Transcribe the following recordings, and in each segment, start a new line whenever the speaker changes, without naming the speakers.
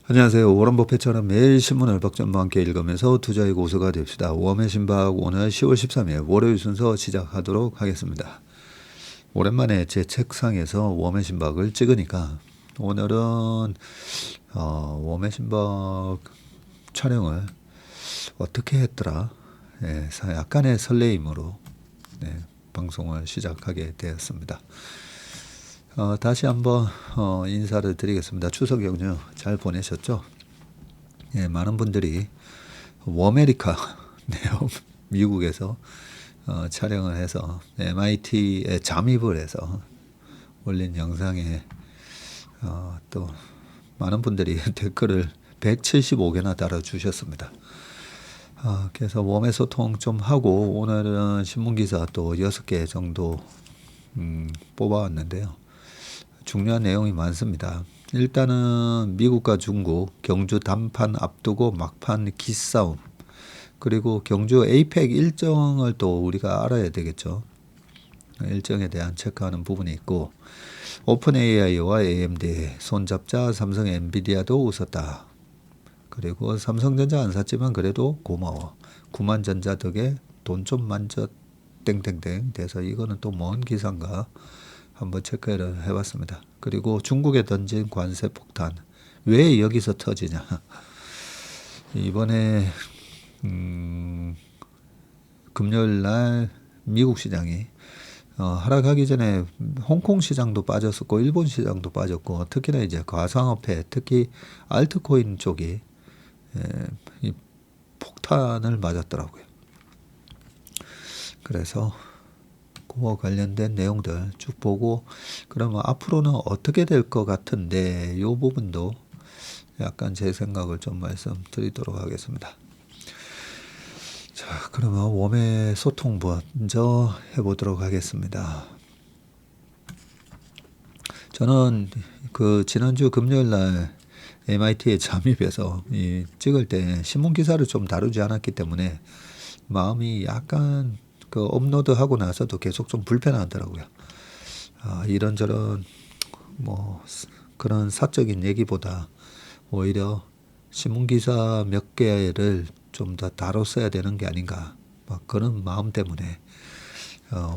안녕하세요. 워런 버핏처럼 매일 신문을 박전과 함께 읽으면서 투자의 고수가 됩시다. 웜의 신박 오늘 10월 13일 월요일 순서 시작하도록 하겠습니다. 오랜만에 제 책상에서 웜의 신박을 찍으니까 오늘은 웜의 신박 촬영을 어떻게 했더라? 예, 약간의 설레임으로 방송을 시작하게 되었습니다. 다시 한번 인사를 드리겠습니다. 추석 연휴 잘 보내셨죠? 예, 많은 분들이 워메리카 미국에서 촬영을 해서 MIT에 잠입을 해서 올린 영상에 또 많은 분들이 댓글을 175개나 달아주셨습니다. 그래서 웜의 소통 좀 하고 오늘은 신문기사 또 6개 정도 뽑아왔는데요. 중요한 내용이 많습니다. 일단은 미국과 중국 경주 단판 앞두고 막판 기싸움, 그리고 경주 에이펙 일정을 또 우리가 알아야 되겠죠. 일정에 대한 체크하는 부분이 있고, 오픈 AI와 AMD 손잡자 삼성 엔비디아도 웃었다. 그리고 삼성전자 안 샀지만 그래도 고마워. 구만전자 덕에 돈 좀 만져 땡땡땡 돼서 이거는 또 뭔 기사인가 한번 체크를 해봤습니다. 그리고 중국에 던진 관세 폭탄 왜 여기서 터지냐. 이번에 금요일 날 미국 시장이 하락하기 전에 홍콩 시장도 빠졌었고 일본 시장도 빠졌고, 특히나 이제 가상화폐 특히 알트코인 쪽이 이 폭탄을 맞았더라고요. 그래서 그와 관련된 내용들 쭉 보고, 그러면 앞으로는 어떻게 될 것 같은데 이 부분도 약간 제 생각을 좀 말씀드리도록 하겠습니다. 자, 그러면 웜의 소통 먼저 해보도록 하겠습니다. 저는 그 지난주 금요일 날 MIT에 잠입해서 찍을 때 신문 기사를 좀 다루지 않았기 때문에 마음이 약간 그 업로드하고 나서도 계속 좀 불편하더라고요. 이런저런 뭐 그런 사적인 얘기보다 오히려 신문 기사 몇 개를 좀 더 다뤘어야 되는 게 아닌가, 막 그런 마음 때문에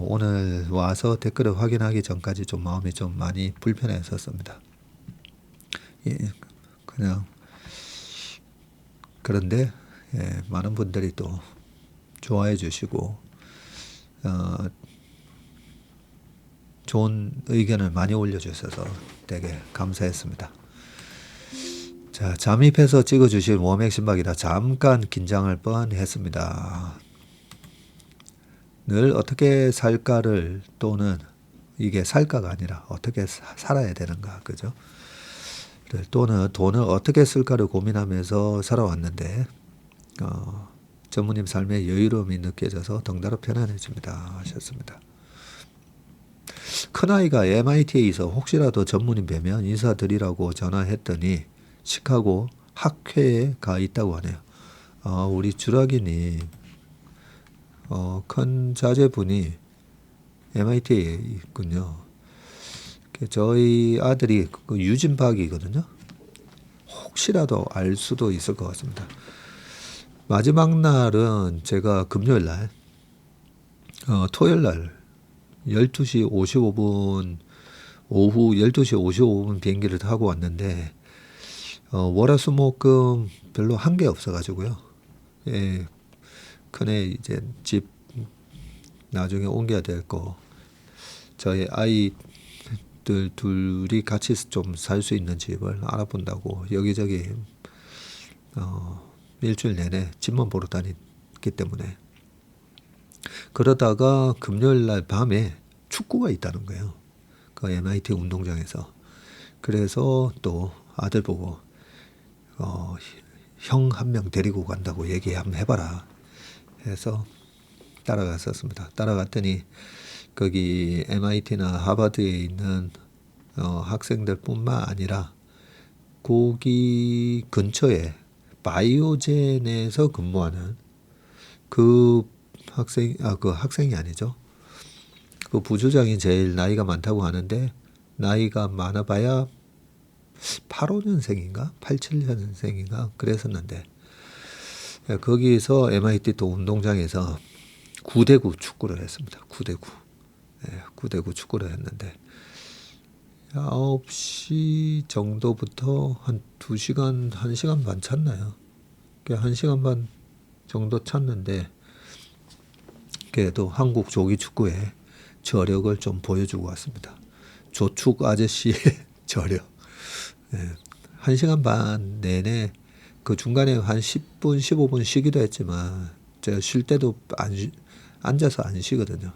오늘 와서 댓글을 확인하기 전까지 좀 마음이 좀 많이 불편했었습니다. 예, 그냥 그런데 많은 분들이 또 좋아해 주시고 좋은 의견을 많이 올려주셔서 되게 감사했습니다. 자, 잠입해서 찍어주신 웜의 신박이라 잠깐 긴장할 뻔했습니다. 늘 어떻게 살까를, 또는 이게 살까가 아니라 어떻게 살아야 되는가, 그죠? 또는 돈을 어떻게 쓸까를 고민하면서 살아왔는데 전무님 삶의 여유로움이 느껴져서 덩달아 편안해집니다 하셨습니다. 큰아이가 MIT에서 혹시라도 전무님 뵈면 인사드리라고 전화했더니 시카고 학회에 가 있다고 하네요. 우리 주라기님 큰 자제분이 MIT에 있군요. 저희 아들이 그 유진박이거든요. 혹시라도 알 수도 있을 것 같습니다. 마지막 날은 제가 금요일 날, 토요일 날 12시 55분, 오후 12시 55분 비행기를 타고 왔는데, 월화수목금 별로 한 게 없어가지고요. 예, 큰애 이제 집 나중에 옮겨야 될 거, 저희 아이들 둘이 같이 좀 살 수 있는 집을 알아본다고 여기저기 일주일 내내 집만 보러 다녔기 때문에, 그러다가 금요일 날 밤에 축구가 있다는 거예요. 그 MIT 운동장에서. 그래서 또 아들 보고 형 한 명 데리고 간다고 얘기 한번 해봐라 해서 따라갔었습니다. 따라갔더니 거기 MIT나 하버드에 있는 학생들 뿐만 아니라 거기 근처에 바이오젠에서 근무하는 그 학생이 아니죠. 그 부주장이 제일 나이가 많다고 하는데, 나이가 많아봐야 85년생인가 87년생인가 그랬었는데 거기서 MIT 또 운동장에서 9대9 축구를 했습니다. 9대9. 9대9 축구를 했는데 9시 정도부터 한 2시간, 1시간 반 찼나요? 1시간 반 정도 찼는데 그래도 한국 조기 축구의 저력을 좀 보여주고 왔습니다. 조축 아저씨의 저력. 1시간 반 내내 그 중간에 한 10분, 15분 쉬기도 했지만 제가 쉴 때도 앉아서 안 쉬거든요.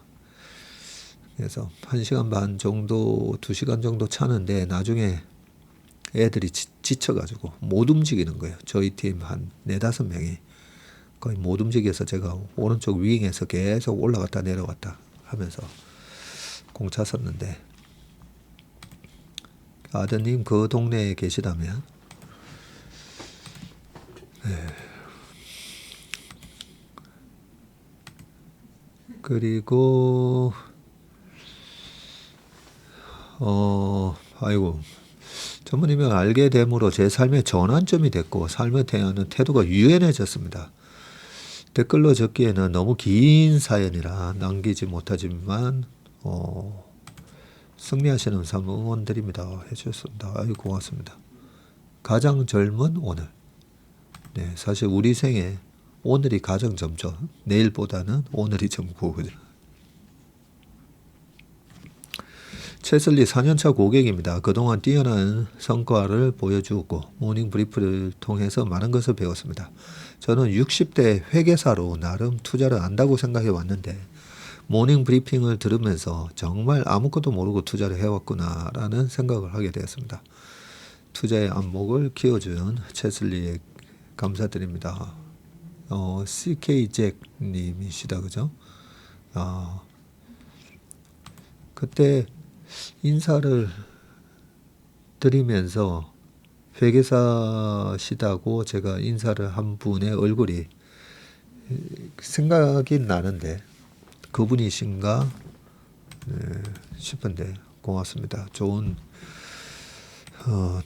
그래서 1시간 반 정도, 2시간 정도 차는데 나중에 애들이 지쳐가지고 못 움직이는 거예요. 저희 팀 한 4-5명이 거의 못 움직여서 제가 오른쪽 윙에서 계속 올라갔다 내려갔다 하면서 공 찼었는데 아드님 그 동네에 계시다면 그리고 아이고 전무님을 알게 됨으로 제 삶의 전환점이 됐고 삶에 대한 태도가 유연해졌습니다. 댓글로 적기에는 너무 긴 사연이라 남기지 못하지만 승리하시는 삶 응원드립니다 해주셨습니다. 아이고 고맙습니다. 가장 젊은 오늘. 네, 사실 우리 생에 오늘이 가장 젊죠. 내일보다는 오늘이 젊고 그죠. 최슬리 4년차 고객입니다. 그동안 뛰어난 성과를 보여주었고 모닝 브리프를 통해서 많은 것을 배웠습니다. 저는 60대 회계사로 나름 투자를 안다고 생각해 왔는데 모닝 브리핑을 들으면서 정말 아무것도 모르고 투자를 해왔구나 라는 생각을 하게 되었습니다. 투자의 안목을 키워준 최슬리에 감사드립니다. CK 잭님이시다 그죠? 그때 인사를 드리면서 회계사시다고 제가 인사를 한 분의 얼굴이 생각이 나는데 그분이신가 싶은데 고맙습니다. 좋은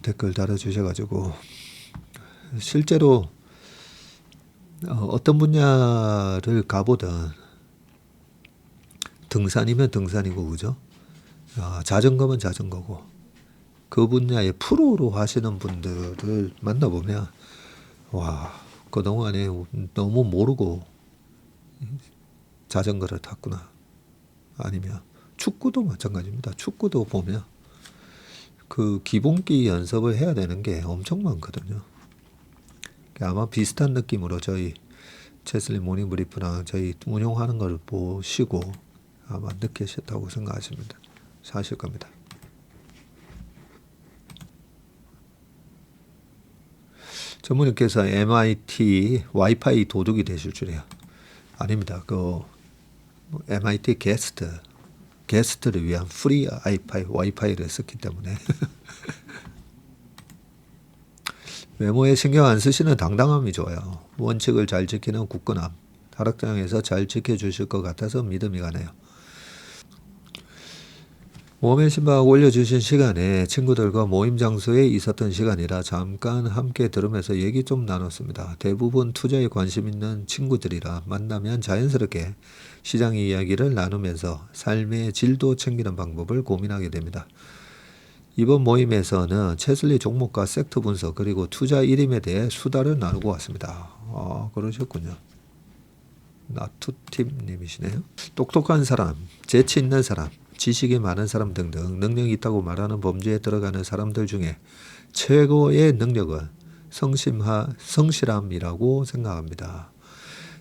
댓글 달아주셔가지고 실제로 어떤 분야를 가보든 등산이면 등산이고 그죠? 자전거면 자전거고 그 분야의 프로로 하시는 분들을 만나보면 와 그동안에 너무 모르고 자전거를 탔구나. 아니면 축구도 마찬가지입니다. 축구도 보면 그 기본기 연습을 해야 되는 게 엄청 많거든요. 아마 비슷한 느낌으로 저희 최슬리 모닝 브리프랑 저희 운영하는 걸 보시고 아마 느끼셨다고 생각하십니다. 사실 겁니다. 전무님께서 MIT 와이파이 도둑이 되실 줄이야. 아닙니다. 그 MIT 게스트를 위한 프리 와이파이를 썼기 때문에 외모에 신경 안 쓰시는 당당함이 좋아요. 원칙을 잘 지키는 굳건함. 타락장에서 잘 지켜주실 것 같아서 믿음이 가네요. 모험의 신박 올려주신 시간에 친구들과 모임 장소에 있었던 시간이라 잠깐 함께 들으면서 얘기 좀 나눴습니다. 대부분 투자에 관심 있는 친구들이라 만나면 자연스럽게 시장 이야기를 나누면서 삶의 질도 챙기는 방법을 고민하게 됩니다. 이번 모임에서는 최슬리 종목과 섹터 분석 그리고 투자 이름에 대해 수다를 나누고 왔습니다. 그러셨군요. 나투팀님이시네요. 똑똑한 사람, 재치 있는 사람, 지식이 많은 사람 등등 능력이 있다고 말하는 범주에 들어가는 사람들 중에 최고의 능력은 성실함이라고 생각합니다.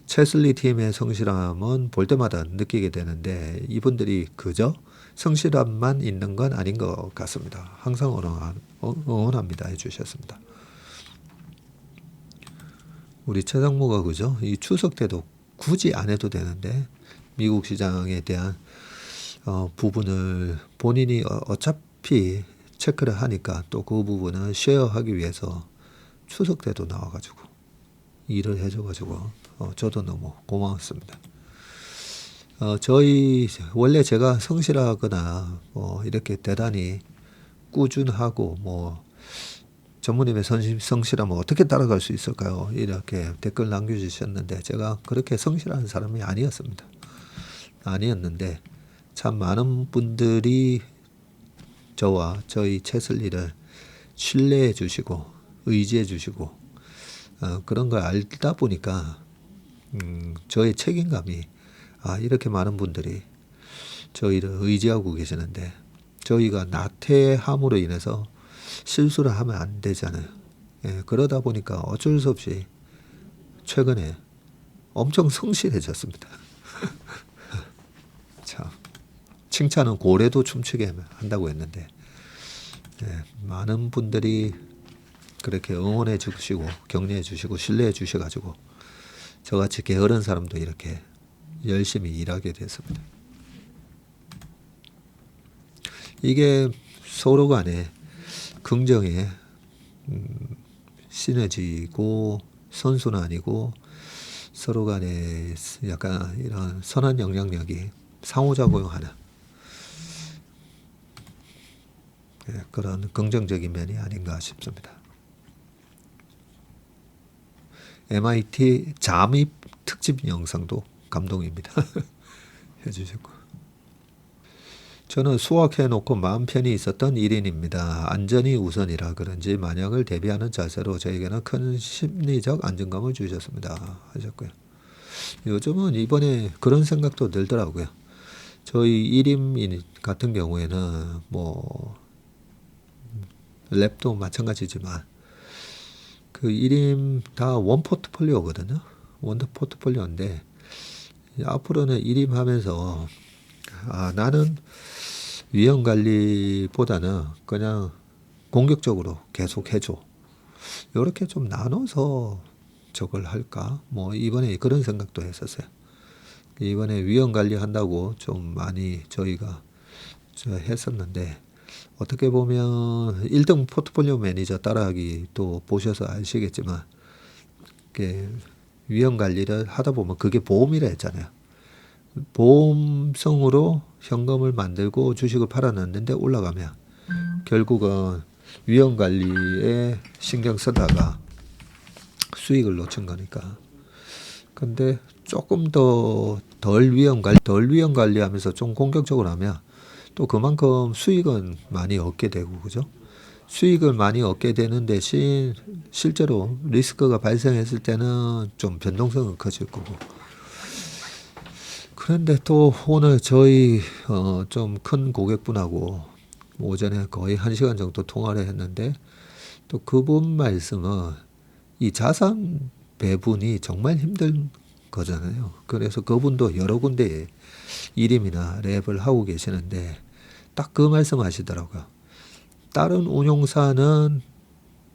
최슬리 팀의 성실함은 볼 때마다 느끼게 되는데 이분들이 그저 성실함만 있는 건 아닌 것 같습니다. 항상 응원합니다 해주셨습니다. 우리 최상무가 그죠? 이 추석 때도 굳이 안 해도 되는데 미국 시장에 대한 부분을 본인이 어차피 체크를 하니까 또 그 부분을 쉐어하기 위해서 추석 때도 나와가지고 일을 해줘가지고 저도 너무 고마웠습니다. 저희 원래 제가 성실하거나 이렇게 대단히 꾸준하고 전무님의 성실하면 어떻게 따라갈 수 있을까요? 이렇게 댓글 남겨주셨는데 제가 그렇게 성실한 사람이 아니었는데 참 많은 분들이 저와 저희 채슬리를 신뢰해 주시고 의지해 주시고 그런 걸 알다 보니까 저의 책임감이 이렇게 많은 분들이 저희를 의지하고 계시는데 저희가 나태함으로 인해서 실수를 하면 안 되잖아요. 그러다 보니까 어쩔 수 없이 최근에 엄청 성실해졌습니다. 참 칭찬은 고래도 춤추게 한다고 했는데 많은 분들이 그렇게 응원해 주시고 격려해 주시고 신뢰해 주셔가지고 저같이 게으른 사람도 이렇게 열심히 일하게 됐습니다. 이게 서로 간에 긍정의 시너지고 선순환이고 서로 간에 약간 이런 선한 영향력이 상호작용하는 그런 긍정적인 면이 아닌가 싶습니다. MIT 잠입 특집 영상도 감동입니다. 해주셨고 저는 수학해놓고 마음 편히 있었던 1인입니다. 안전이 우선이라 그런지 만약을 대비하는 자세로 저에게는 큰 심리적 안정감을 주셨습니다. 하셨고요. 요즘은 이번에 그런 생각도 들더라고요. 저희 1인 같은 경우에는 뭐 랩도 마찬가지지만 그 1인 다 원 포트폴리오거든요. 원 포트폴리오인데 앞으로는 1인 하면서 나는 위험 관리보다는 그냥 공격적으로 계속 해줘. 이렇게 좀 나눠서 저걸 할까? 뭐 이번에 그런 생각도 했었어요. 이번에 위험 관리 한다고 좀 많이 저희가 했었는데 어떻게 보면 1등 포트폴리오 매니저 따라하기 또 보셔서 아시겠지만 위험 관리를 하다 보면 그게 보험이라 했잖아요. 보험성으로 현금을 만들고 주식을 팔아놨는데 올라가면 결국은 위험 관리에 신경 쓰다가 수익을 놓친 거니까. 근데 조금 덜 위험 관리하면서 좀 공격적으로 하면 또 그만큼 수익은 많이 얻게 되고 그죠? 수익을 많이 얻게 되는 대신 실제로 리스크가 발생했을 때는 좀 변동성은 커질 거고. 그런데 또 오늘 저희 좀 큰 고객분하고 오전에 거의 1시간 정도 통화를 했는데 또 그분 말씀은 이 자산 배분이 정말 힘든 거잖아요. 그래서 그분도 여러 군데에 일임이나 랩을 하고 계시는데 딱 그 말씀 하시더라고요. 다른 운용사는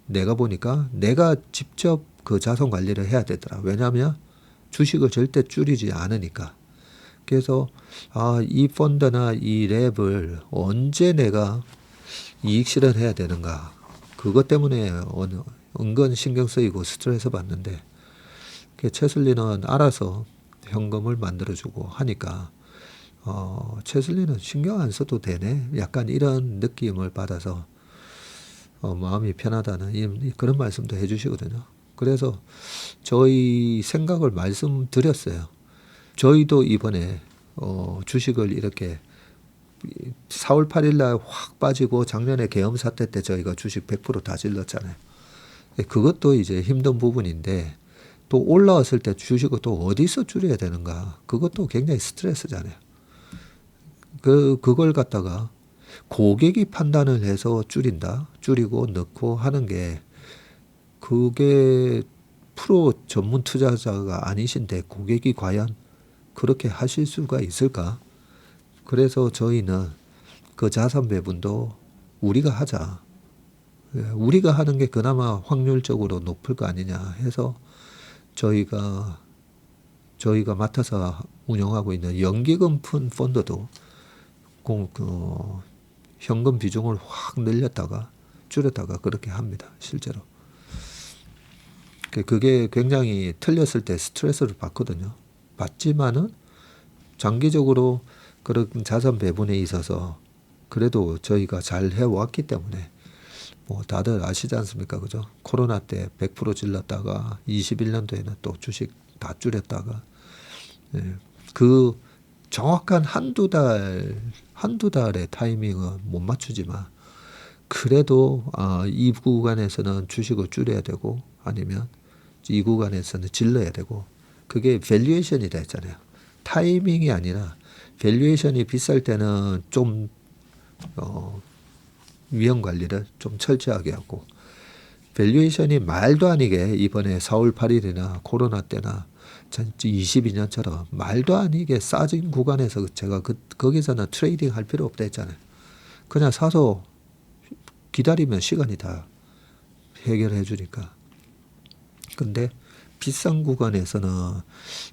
내가 보니까 내가 직접 그 자산 관리를 해야 되더라. 왜냐하면 주식을 절대 줄이지 않으니까. 그래서 이 펀드나 이 랩을 언제 내가 이익 실현해야 되는가. 그것 때문에 은근 신경 쓰이고 스트레스 받는데 채슬리는 알아서 현금을 만들어주고 하니까 채슬리는 신경 안 써도 되네. 약간 이런 느낌을 받아서 마음이 편하다는 그런 말씀도 해주시거든요. 그래서 저희 생각을 말씀드렸어요. 저희도 이번에 주식을 이렇게 4월 8일 날 확 빠지고 작년에 계엄 사태 때 저희가 주식 100% 다 질렀잖아요. 그것도 이제 힘든 부분인데 또 올라왔을 때 주식을 또 어디서 줄여야 되는가. 그것도 굉장히 스트레스잖아요. 그걸 갖다가 고객이 판단을 해서 줄이고 넣고 하는 게 그게 프로 전문 투자자가 아니신데 고객이 과연 그렇게 하실 수가 있을까? 그래서 저희는 그 자산 배분도 우리가 하자. 우리가 하는 게 그나마 확률적으로 높을 거 아니냐 해서 저희가 맡아서 운영하고 있는 연기금 펀드도 현금 비중을 확 늘렸다가 줄였다가 그렇게 합니다. 실제로. 그게 굉장히 틀렸을 때 스트레스를 받거든요. 받지만은 장기적으로 그런 자산 배분에 있어서 그래도 저희가 잘 해왔기 때문에 뭐 다들 아시지 않습니까? 그죠? 코로나 때 100% 질렀다가 21년도에는 또 주식 다 줄였다가 예. 그 정확한 한두 달의 타이밍은 못 맞추지만 그래도 이 구간에서는 주식을 줄여야 되고 아니면 이 구간에서는 질러야 되고 그게 밸류에이션이다 했잖아요. 타이밍이 아니라 밸류에이션이 비쌀 때는 좀 위험 관리를 좀 철저하게 하고 밸류에이션이 말도 아니게 이번에 4월 8일이나 코로나 때나 22년처럼 말도 아니게 싸진 구간에서 제가 거기서는 트레이딩 할 필요 없다 했잖아요. 그냥 사서 기다리면 시간이 다 해결해 주니까. 근데 비싼 구간에서는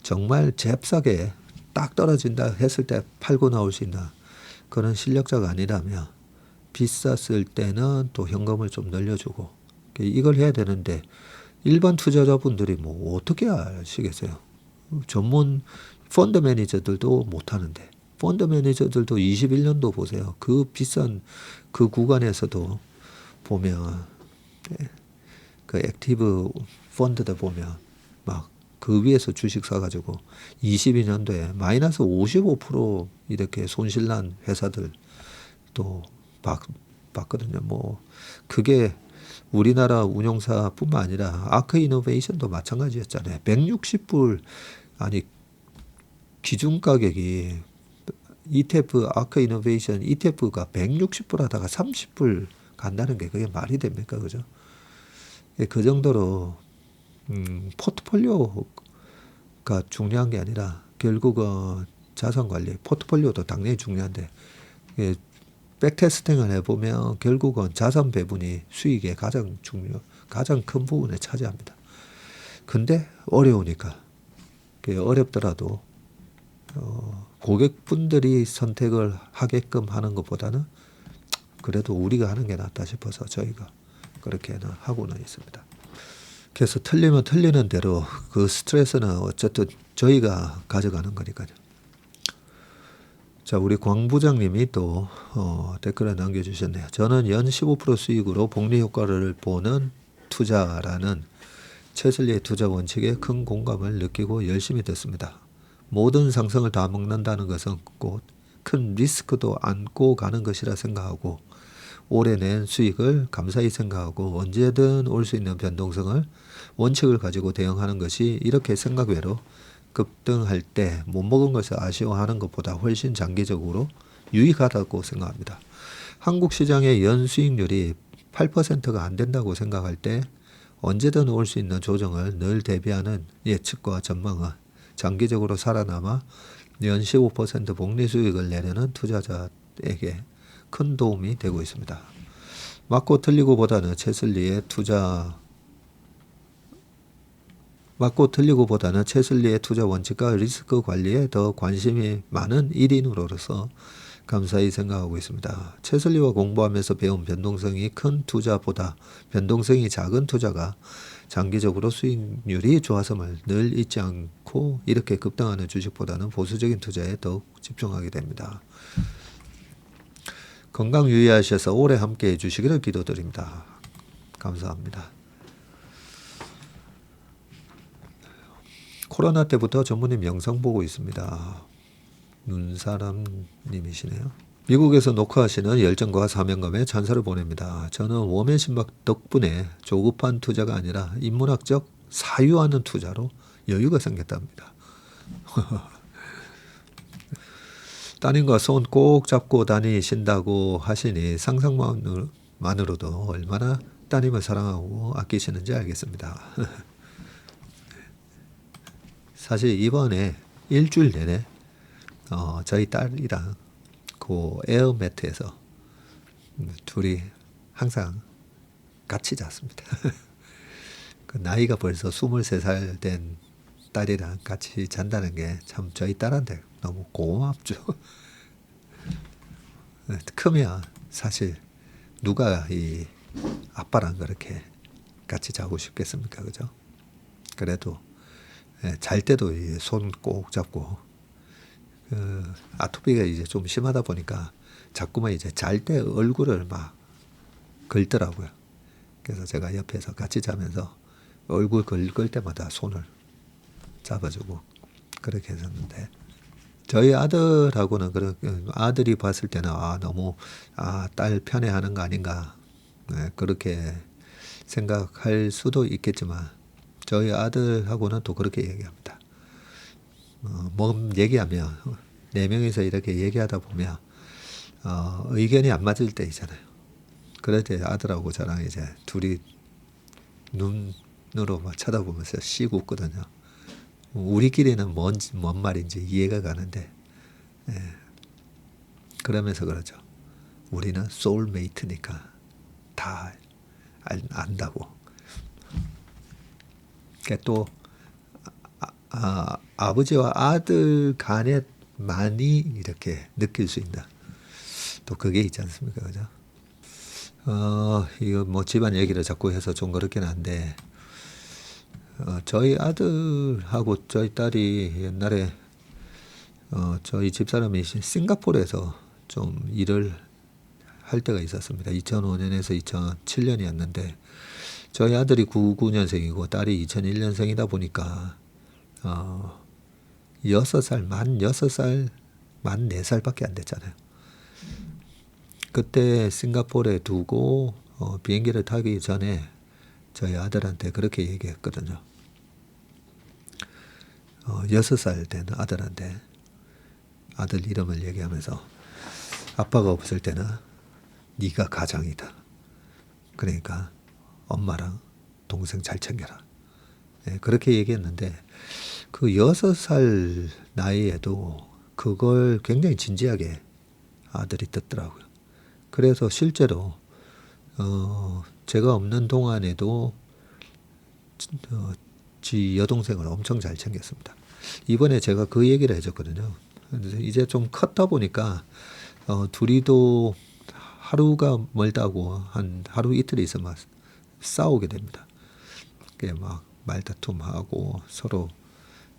정말 잽싸게 딱 떨어진다 했을 때 팔고 나올 수 있는 그런 실력자가 아니라면 비쌌을 때는 또 현금을 좀 늘려주고 이걸 해야 되는데 일반 투자자분들이 뭐 어떻게 아시겠어요? 전문 펀드 매니저들도 못하는데 펀드 매니저들도 21년도 보세요. 그 비싼 그 구간에서도 보면 그 액티브 펀드들 보면 막 그 위에서 주식 사가지고 22년도에 마이너스 55% 이렇게 손실난 회사들 또 봤거든요. 뭐 그게 우리나라 운용사뿐만 아니라 아크 이노베이션도 마찬가지였잖아요. 160불 아니 기준 가격이 ETF 아크 이노베이션 ETF가 160불 하다가 30불 간다는 게 그게 말이 됩니까? 그죠? 그 정도로 포트폴리오가 중요한 게 아니라 결국은 자산 관리, 포트폴리오도 당연히 중요한데 백테스팅을 해보면 결국은 자산 배분이 수익의 가장 큰 부분을 차지합니다. 근데 어려우니까 어렵더라도 고객분들이 선택을 하게끔 하는 것보다는 그래도 우리가 하는 게 낫다 싶어서 저희가 그렇게는 하고는 있습니다. 그래서 틀리면 틀리는 대로 그 스트레스는 어쨌든 저희가 가져가는 거니까요. 자, 우리 광 부장님이 또 댓글을 남겨주셨네요. 저는 연 15% 수익으로 복리 효과를 보는 투자라는 채슬리의 투자 원칙에 큰 공감을 느끼고 열심히 듣습니다. 모든 상승을 다 먹는다는 것은 곧 큰 리스크도 안고 가는 것이라 생각하고 올해 낸 수익을 감사히 생각하고 언제든 올 수 있는 변동성을 원칙을 가지고 대응하는 것이 이렇게 생각 외로 급등할 때 못 먹은 것을 아쉬워하는 것보다 훨씬 장기적으로 유익하다고 생각합니다. 한국 시장의 연 수익률이 8%가 안 된다고 생각할 때 언제든 올 수 있는 조정을 늘 대비하는 예측과 전망은 장기적으로 살아남아 연 15% 복리 수익을 내려는 투자자에게 큰 도움이 되고 있습니다. 맞고 틀리고보다는 채슬리의 투자 원칙과 리스크 관리에 더 관심이 많은 1인으로서 감사히 생각하고 있습니다. 채슬리와 공부하면서 배운 변동성이 큰 투자보다 변동성이 작은 투자가 장기적으로 수익률이 좋아서을 늘 잊지 않고 이렇게 급등하는 주식보다는 보수적인 투자에 더욱 집중하게 됩니다. 건강 유의하셔서 오래 함께 해주시기를 기도드립니다. 감사합니다. 코로나 때부터 전무님 영상 보고 있습니다. 눈사람님이시네요. 미국에서 녹화하시는 열정과 사명감에 찬사를 보냅니다. 저는 워맨 신박 덕분에 조급한 투자가 아니라 인문학적 사유하는 투자로 여유가 생겼답니다. 따님과 손 꼭 잡고 다니신다고 하시니 상상만으로도 얼마나 따님을 사랑하고 아끼시는지 알겠습니다. 사실 이번에 일주일 내내 저희 딸이랑 그 에어매트에서 둘이 항상 같이 잤습니다. 그 나이가 벌써 23살 된 딸이랑 같이 잔다는 게 참 저희 딸한테 너무 고맙죠. 크면 사실 누가 이 아빠랑 그렇게 같이 자고 싶겠습니까, 그죠? 그래도 잘 때도 손 꼭 잡고 아토피가 이제 좀 심하다 보니까 자꾸만 이제 잘 때 얼굴을 막 긁더라고요. 그래서 제가 옆에서 같이 자면서 얼굴 긁을 때마다 손을 잡아주고 그렇게 했었는데, 저희 아들하고는 아들이 봤을 때는 너무 딸 편애하는 거 아닌가, 네, 그렇게 생각할 수도 있겠지만 저희 아들하고는 또 그렇게 얘기합니다. 뭐 얘기하면 네 명이서 이렇게 얘기하다 보면 의견이 안 맞을 때 있잖아요. 그럴 때 아들하고 저랑 이제 둘이 눈으로 막 쳐다보면서 씩 웃거든요. 우리끼리는 뭔 말인지 이해가 가는데, 그러면서 그러죠. 우리는 소울메이트니까 다 안다고. 그러니까 또 아버지와 아들 간에 많이 이렇게 느낄 수 있다. 또 그게 있지 않습니까, 그죠? 이거 뭐 집안 얘기를 자꾸 해서 좀 그렇긴 한데, 저희 아들하고 저희 딸이 옛날에 저희 집사람이 싱가포르에서 좀 일을 할 때가 있었습니다. 2005년에서 2007년이었는데 저희 아들이 99년생이고 딸이 2001년생이다 보니까 6살, 만 6살, 만 4살밖에 안 됐잖아요. 그때 싱가포르에 두고 비행기를 타기 전에 저희 아들한테 그렇게 얘기했거든요. 6살 된 아들한테 아들 이름을 얘기하면서 아빠가 없을 때는 네가 가장이다. 그러니까 엄마랑 동생 잘 챙겨라. 네, 그렇게 얘기했는데 그 6살 나이에도 그걸 굉장히 진지하게 아들이 듣더라고요. 그래서 실제로 제가 없는 동안에도 지 여동생을 엄청 잘 챙겼습니다. 이번에 제가 그 얘기를 해줬거든요. 이제 좀 컸다 보니까 둘이도 하루가 멀다고 한 하루 이틀 있으면 싸우게 됩니다. 그게 막 말다툼하고 서로.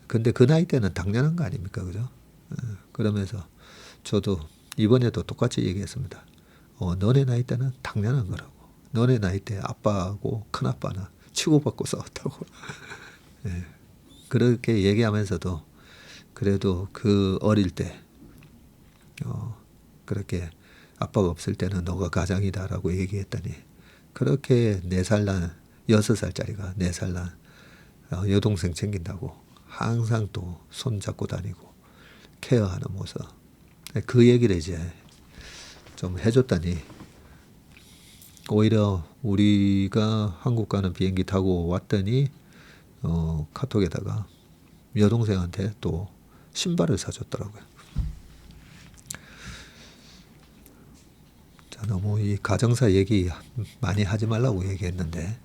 근데 그 나이 때는 당연한 거 아닙니까, 그죠? 그러면서 저도 이번에도 똑같이 얘기했습니다. 너네 나이 때는 당연한 거라고. 너네 나이 때 아빠하고 큰아빠는 치고받고 싸웠다고. 예. 그렇게 얘기하면서도 그래도 그 어릴 때 그렇게 아빠가 없을 때는 너가 가장이다라고 얘기했더니 그렇게 4살 난 6살짜리가 4살 난 여동생 챙긴다고 항상 또 손잡고 다니고 케어하는 모습, 그 얘기를 이제 좀 해줬더니 오히려 우리가 한국 가는 비행기 타고 왔더니 카톡에다가 여동생한테 또 신발을 사줬더라고요. 자, 너무 이 가정사 얘기 많이 하지 말라고 얘기했는데,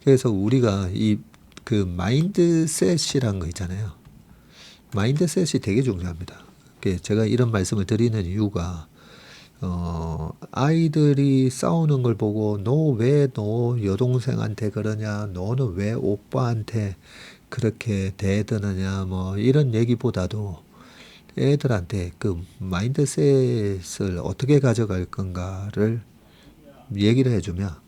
그래서 우리가 이 그 마인드셋이란 거 있잖아요. 마인드셋이 되게 중요합니다. 제가 이런 말씀을 드리는 이유가 아이들이 싸우는 걸 보고 너 여동생한테 그러냐, 너는 왜 오빠한테 그렇게 대드느냐, 뭐 이런 얘기보다도 애들한테 그 마인드셋을 어떻게 가져갈 건가를 얘기를 해주면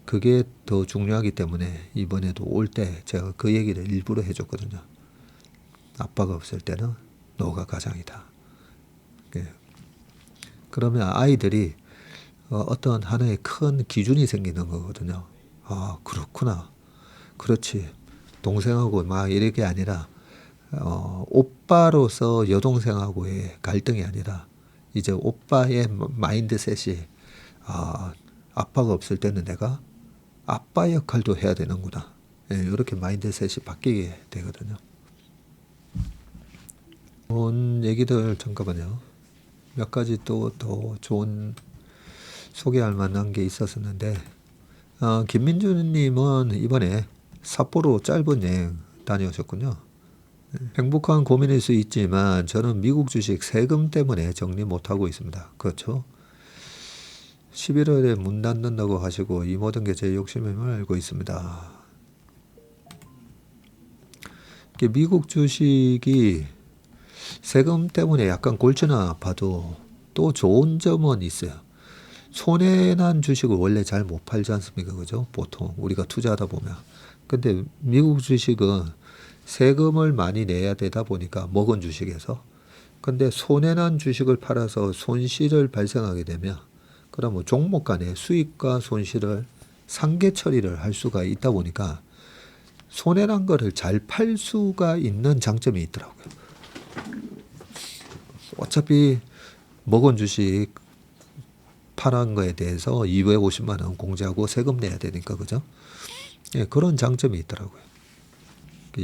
그게 더 중요하기 때문에 이번에도 올 때 제가 그 얘기를 일부러 해줬거든요. 아빠가 없을 때는 너가 가장이다. 그러면 아이들이 어떤 하나의 큰 기준이 생기는 거거든요. 그렇구나. 그렇지. 동생하고 막 이렇게 아니라 오빠로서 여동생하고의 갈등이 아니라 이제 오빠의 마인드셋이 아빠가 없을 때는 내가 아빠 역할도 해야 되는구나. 이렇게 마인드셋이 바뀌게 되거든요. 좋은 얘기들 잠깐만요. 몇 가지 또 좋은 소개할 만한 게 있었었는데, 김민주님은 이번에 삿포로 짧은 여행 다녀오셨군요. 행복한 고민일 수 있지만 저는 미국 주식 세금 때문에 정리 못하고 있습니다. 그렇죠? 11월에 문 닫는다고 하시고 이 모든 게 제 욕심임을 알고 있습니다. 미국 주식이 세금 때문에 약간 골치는 아파도 또 좋은 점은 있어요. 손해난 주식을 원래 잘 못 팔지 않습니까? 그죠? 보통 우리가 투자하다 보면. 근데 미국 주식은 세금을 많이 내야 되다 보니까 먹은 주식에서. 근데 손해난 주식을 팔아서 손실을 발생하게 되면 그러면 종목 간의 수익과 손실을 상계 처리를 할 수가 있다 보니까 손해난 거를 잘 팔 수가 있는 장점이 있더라고요. 어차피 먹은 주식 팔은 거에 대해서 250만 원 공제하고 세금 내야 되니까 그죠? 예, 그런 장점이 있더라고요.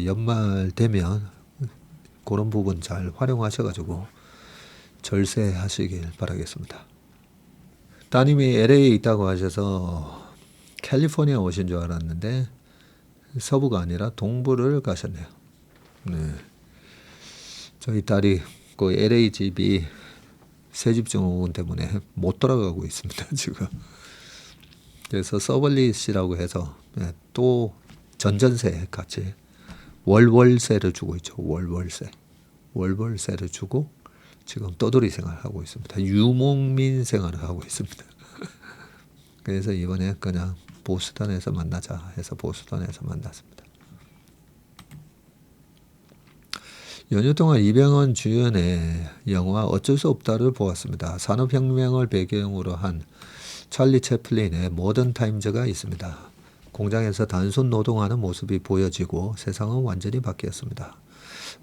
연말 되면 그런 부분 잘 활용하셔가지고 절세하시길 바라겠습니다. 따님이 LA에 있다고 하셔서 캘리포니아 오신 줄 알았는데 서부가 아니라 동부를 가셨네요. 네. 저희 딸이 그 LA 집이 새집 증후군 때문에 못 돌아가고 있습니다, 지금. 그래서 서블리시라고 해서 또 전전세 같이 월월세를 주고 있죠. 월월세를 주고 지금 떠돌이 생활하고 있습니다. 유목민 생활을 하고 있습니다. 그래서 이번에 그냥 보스턴에서 만나자 해서 보스턴에서 만났습니다. 연휴 동안 이병헌 주연의 영화 어쩔 수 없다를 보았습니다. 산업혁명을 배경으로 한 찰리 채플린의 모던 타임즈가 있습니다. 공장에서 단순 노동하는 모습이 보여지고 세상은 완전히 바뀌었습니다.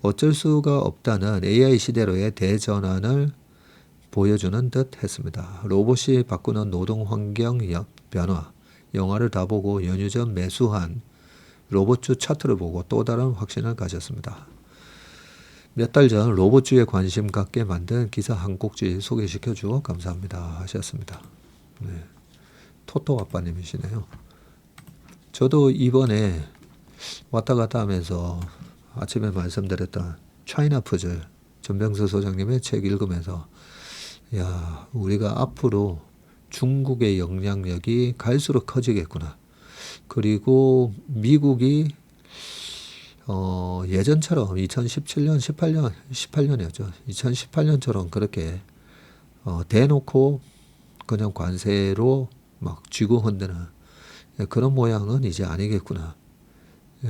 어쩔 수가 없다는 AI 시대로의 대전환을 보여주는 듯 했습니다. 로봇이 바꾸는 노동 환경 변화, 영화를 다 보고 연휴 전 매수한 로봇주 차트를 보고 또 다른 확신을 가졌습니다. 몇 달 전 로봇주에 관심 갖게 만든 기사 한 꼭지 소개시켜 주어 감사합니다 하셨습니다. 네. 토토 아빠님이시네요. 저도 이번에 왔다 갔다 하면서 아침에 말씀드렸던 차이나푸즈 전병수 소장님의 책 읽으면서 야, 우리가 앞으로 중국의 영향력이 갈수록 커지겠구나. 그리고 미국이 예전처럼 2017년, 18년이었죠. 2018년처럼 그렇게 대놓고 그냥 관세로 막 쥐고 흔드는 그런 모양은 이제 아니겠구나.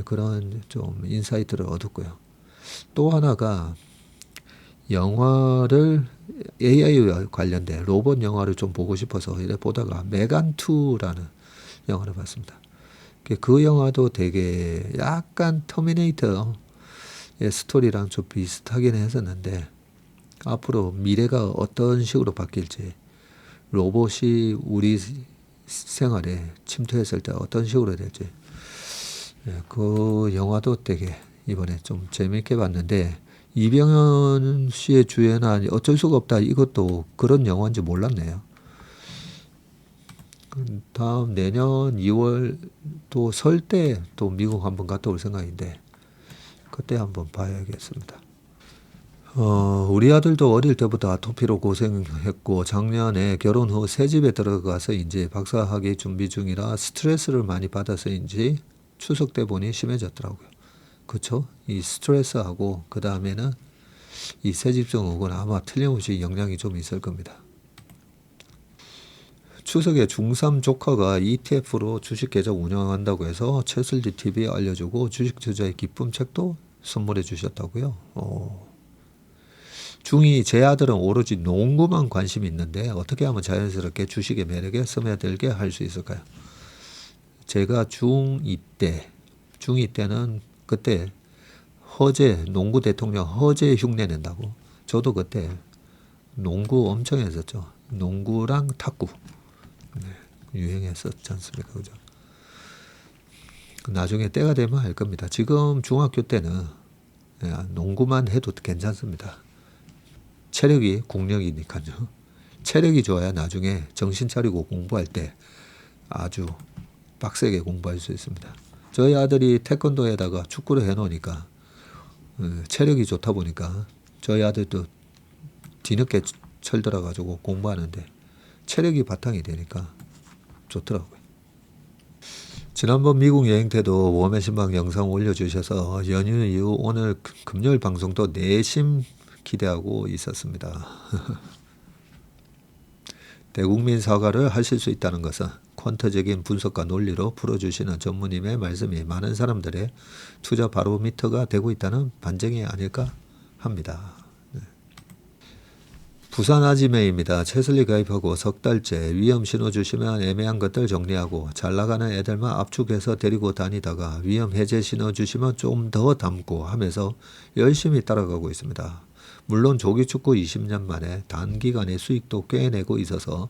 그런 좀 인사이트를 얻었고요. 또 하나가 영화를 AI와 관련된 로봇 영화를 좀 보고 싶어서 이래 보다가 메간2라는 영화를 봤습니다. 그 영화도 되게 약간 터미네이터의 스토리랑 좀 비슷하긴 했었는데 앞으로 미래가 어떤 식으로 바뀔지 로봇이 우리 생활에 침투했을 때 어떤 식으로 될지 그 영화도 되게 이번에 좀 재밌게 봤는데 이병헌 씨의 주연한 어쩔 수가 없다 이것도 그런 영화인지 몰랐네요. 다음 내년 2월 또 설 때 또 미국 한번 갔다 올 생각인데 그때 한번 봐야겠습니다. 우리 아들도 어릴 때부터 아토피로 고생했고 작년에 결혼 후 새 집에 들어가서 이제 박사학위 준비 중이라 스트레스를 많이 받아서인지 추석 때 보니 심해졌더라고요. 그렇죠? 이 스트레스하고 그 다음에는 이 새집 증후군 아마 틀림없이 영향이 좀 있을 겁니다. 추석에 중3 조카가 ETF로 주식 계좌 운영한다고 해서 최슬지 TV에 알려주고 주식 투자의 기쁨 책도 선물해 주셨다고요. 중2 제 아들은 오로지 농구만 관심이 있는데 어떻게 하면 자연스럽게 주식의 매력에 스며들게 할 수 있을까요? 제가 중2 때는 그때 농구 대통령 허재 흉내 낸다고. 저도 그때 농구 엄청 했었죠. 농구랑 탁구. 네, 유행했었지 않습니까? 그죠? 나중에 때가 되면 할 겁니다. 지금 중학교 때는 농구만 해도 괜찮습니다. 체력이 국력이니까요. 체력이 좋아야 나중에 정신 차리고 공부할 때 아주 빡세게 공부할 수 있습니다. 저희 아들이 태권도에다가 축구를 해놓으니까 체력이 좋다 보니까 저희 아들도 뒤늦게 철들어가지고 공부하는데 체력이 바탕이 되니까 좋더라고요. 지난번 미국 여행 때도 웜의 신방 영상 올려주셔서 연휴 이후 오늘 금요일 방송도 내심 기대하고 있었습니다. 대국민 사과를 하실 수 있다는 것은 퀀터적인 분석과 논리로 풀어주시는 전무님의 말씀이 많은 사람들의 투자 바로미터가 되고 있다는 반증이 아닐까 합니다. 부산 아지매입니다. 채슬리 가입하고 석 달째 위험 신호 주시면 애매한 것들 정리하고 잘 나가는 애들만 압축해서 데리고 다니다가 위험 해제 신호 주시면 좀 더 담고 하면서 열심히 따라가고 있습니다. 물론 조기축구 20년 만에 단기간에 수익도 꽤 내고 있어서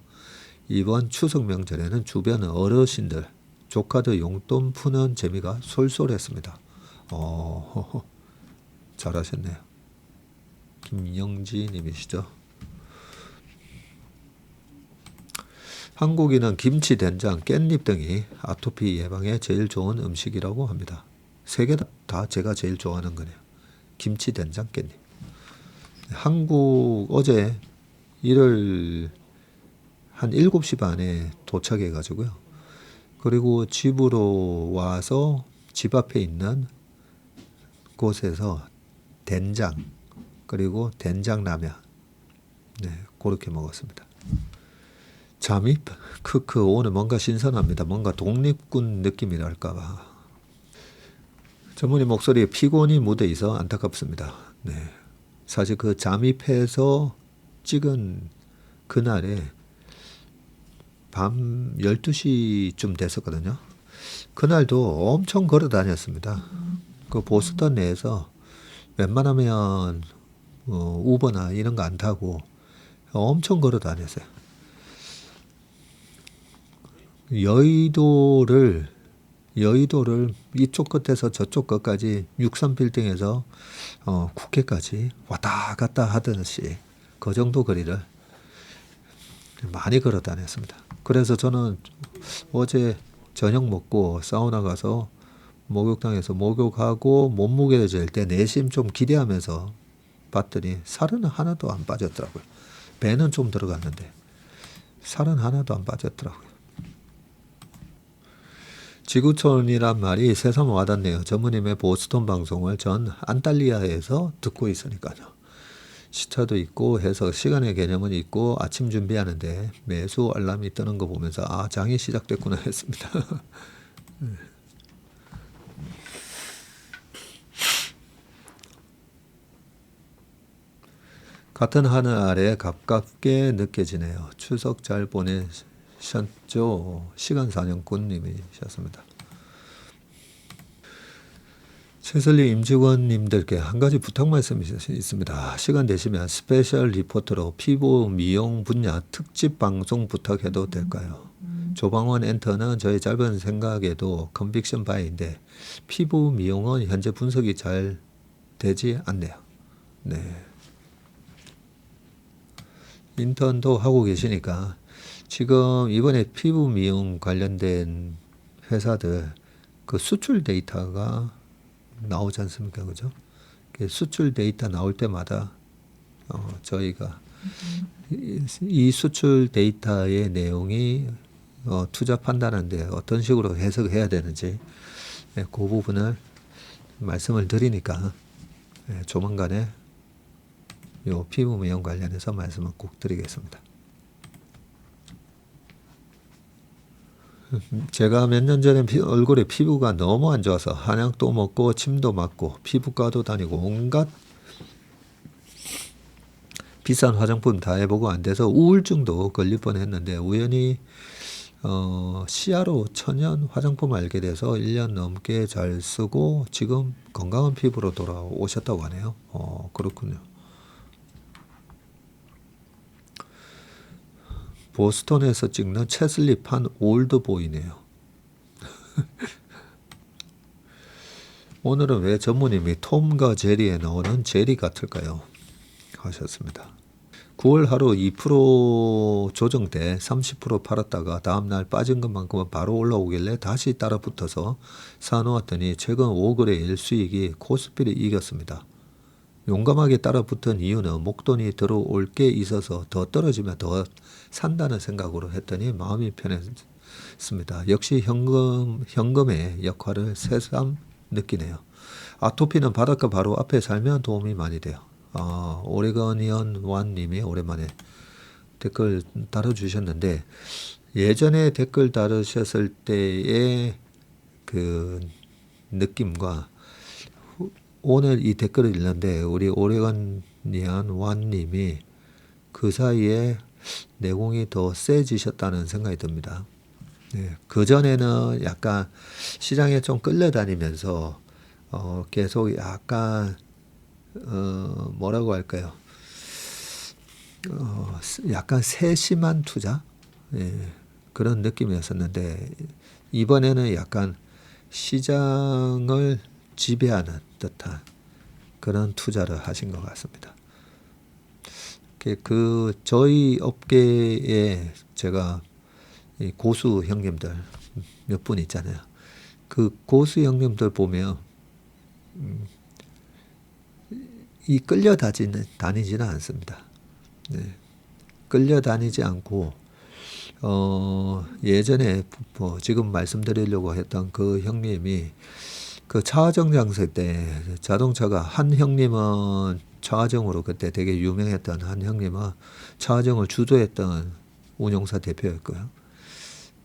이번 추석 명절에는 주변 어르신들 조카들 용돈 푸는 재미가 솔솔했습니다. 잘하셨네요. 김영지 님이시죠. 한국인은 김치, 된장, 깻잎 등이 아토피 예방에 제일 좋은 음식이라고 합니다. 세 개 다 제가 제일 좋아하는 거네요. 김치, 된장, 깻잎. 한국 어제 일을 한 7시 반에 도착해 가지고요. 그리고 집으로 와서 집 앞에 있는 곳에서 된장 그리고 된장라면 그렇게 먹었습니다. 잠입? 크크 오늘 뭔가 신선합니다. 뭔가 독립군 느낌이랄까봐. 전문의 목소리에 피곤이 묻어 있어 안타깝습니다. 사실 그 잠입해서 찍은 그날에 밤 12시쯤 됐었거든요. 그날도 엄청 걸어 다녔습니다. 그 보스턴 내에서 웬만하면 우버나 이런 거 안 타고 엄청 걸어 다녔어요. 여의도를 이쪽 끝에서 저쪽 끝까지 63빌딩에서 국회까지 왔다 갔다 하듯이 그 정도 거리를 많이 걸어 다녔습니다. 그래서 저는 어제 저녁 먹고 사우나 가서 목욕탕에서 목욕하고 몸무게 잴 때 내심 좀 기대하면서 봤더니 살은 하나도 안 빠졌더라고요. 배는 좀 들어갔는데 살은 하나도 안 빠졌더라고요. 지구촌이란 말이 새삼 와닿네요. 전무님의 보스턴 방송을 전 안탈리아에서 듣고 있으니까요. 시차도 있고 해서 시간의 개념은 있고 아침 준비하는데 매수 알람이 뜨는 거 보면서 장이 시작됐구나 했습니다. 같은 하늘 아래 가깝게 느껴지네요. 추석 잘 보내셨죠? 시간 사냥꾼님이셨습니다. 최슬리 임직원님들께 한 가지 부탁 말씀이 있습니다. 시간 되시면 스페셜 리포터로 피부 미용 분야 특집 방송 부탁해도 될까요? 조방원 엔터는 저의 짧은 생각에도 컨빅션 바이인데 피부 미용은 현재 분석이 잘 되지 않네요. 인턴도 하고 계시니까 지금 이번에 피부 미용 관련된 회사들 그 수출 데이터가 나오지 않습니까? 그죠? 수출 데이터 나올 때마다 저희가 이 수출 데이터의 내용이 투자 판단하는데 어떤 식으로 해석해야 되는지 그 부분을 말씀을 드리니까 조만간에 요 피부 미용 관련해서 말씀을 꼭 드리겠습니다. 제가 몇 년 전에 얼굴에 피부가 너무 안 좋아서 한약도 먹고 침도 맞고 피부과도 다니고 온갖 비싼 화장품 다 해보고 안 돼서 우울증도 걸릴 뻔했는데 우연히 시아로 천연 화장품을 알게 돼서 1년 넘게 잘 쓰고 지금 건강한 피부로 돌아오셨다고 하네요. 그렇군요. 보스턴에서 찍는 채슬리 판 올드보이네요. 오늘은 왜 전무님이 톰과 제리에 나오는 제리 같을까요? 하셨습니다. 9월 하루 2% 조정 때 30% 팔았다가 다음날 빠진 것만큼은 바로 올라오길래 다시 따라 붙어서 사놓았더니 최근 5거래일 수익이 코스피를 이겼습니다. 용감하게 따라 붙은 이유는 목돈이 들어올 게 있어서 더 떨어지면 더 산다는 생각으로 했더니 마음이 편했습니다. 역시 현금의 역할을 새삼 느끼네요. 아토피는 바닷가 바로 앞에 살면 도움이 많이 돼요. 오레거니언 완님이 오랜만에 댓글 달아주셨는데 예전에 댓글 달으셨을 때의 그 느낌과 오늘 이 댓글을 읽는데 우리 오레간니안 완님이 그 사이에 내공이 더 세지셨다는 생각이 듭니다. 네, 그전에는 약간 시장에 좀 끌려다니면서 계속 약간 뭐라고 할까요? 약간 세심한 투자? 예, 그런 느낌이었었는데 이번에는 약간 시장을 지배하는 듯한 그런 투자를 하신 것 같습니다. 그 저희 업계에 제가 이 고수 형님들 몇 분 있잖아요. 그 고수 형님들 보면 이 끌려다니지는 않습니다. 네. 끌려다니지 않고 예전에 뭐 지금 말씀드리려고 했던 그 형님이 그 차화정 장세 때 자동차가 한 형님은 차화정으로 그때 되게 유명했던 한 형님은 차화정을 주도했던 운용사 대표였고요.